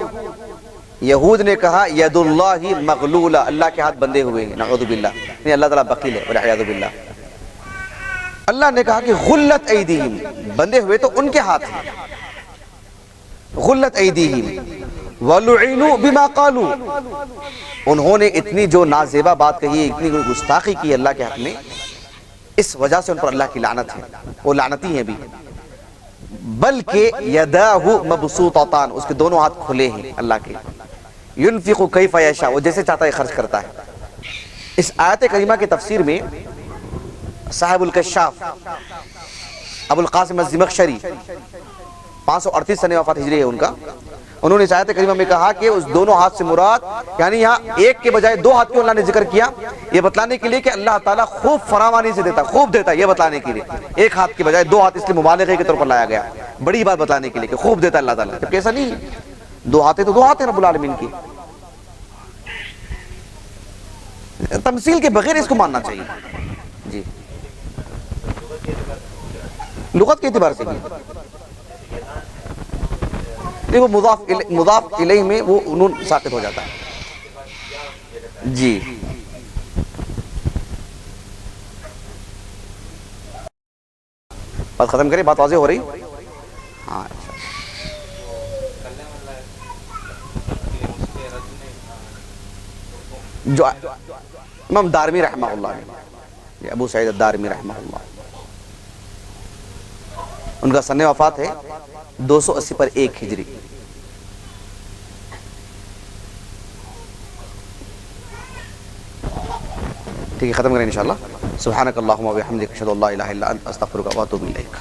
یہود نے کہا ید اللہ مغلولہ، اللہ کے ہاتھ بندھے ہوئے ہیں، نعوذ باللہ، نہیں اللہ تعالیٰ بخیل ہے والعیاذ باللہ۔ اللہ نے کہا کہ غلت ایدیہم، بندھے ہوئے تو ان کے ہاتھ ہیں، غلت ایدیہم ولعنوا بما قالوا، انہوں نے اتنی جو نازیبہ بات کہی، اتنی گستاخی کی اللہ کے حق میں، اس وجہ سے ان پر اللہ کی لعنت ہے، وہ لعنتی ہیں بھی۔ بلکہ یداہ مبسوطتان، اس کے دونوں ہاتھ کھلے ہیں اللہ کے، ينفق کیف یشاء، وہ جیسے چاہتا ہے خرچ کرتا ہے۔ اس آیت کریمہ کی تفسیر میں صاحب الکشاف ابو القاسم الزمخشری 538 سنہ وفات ہجری ہے ان کا، انہوں نے اس آیت کریمہ میں کہا کہ اس دونوں ہاتھ سے مراد، یعنی یہاں ایک کے بجائے دو ہاتھ کیوں اللہ نے ذکر کیا، یہ بتلانے کے لیے کہ اللہ تعالیٰ خوب فراوانی سے دیتا، خوب دیتا، یہ بتلانے کے لیے ایک ہاتھ کے بجائے دو ہاتھ اس لیے مبالغے کے طور پر لایا گیا، بڑی بات بتلانے کے لیے کہ خوب دیتا اللہ تعالیٰ، جبکہ ایسا نہیں ہے، دو ہاتھ تو دو ہاتھ ہیں رب العالمین کی۔ تمثیل کے بغیر اس کو ماننا چاہیے جی، لغت کے اعتبار سے نہیں، وہ مضاف الیہ میں وہ نون ساقط ہو جاتا ہے جی۔ بات ختم کریں، بات واضح ہو رہی؟ ہاں جو امام دارمی رحمہ اللہ ہے، ابو سعید الدارمی رحمہ اللہ، ان کا سن وفات ہے 280 پر 1 ہجری۔ ٹھیک ہے، ختم کریں انشاءاللہ۔ سبحانک اللہم و بحمدک، اشہد ان لا الہ الا انت، استغفرک و اتوب الیک۔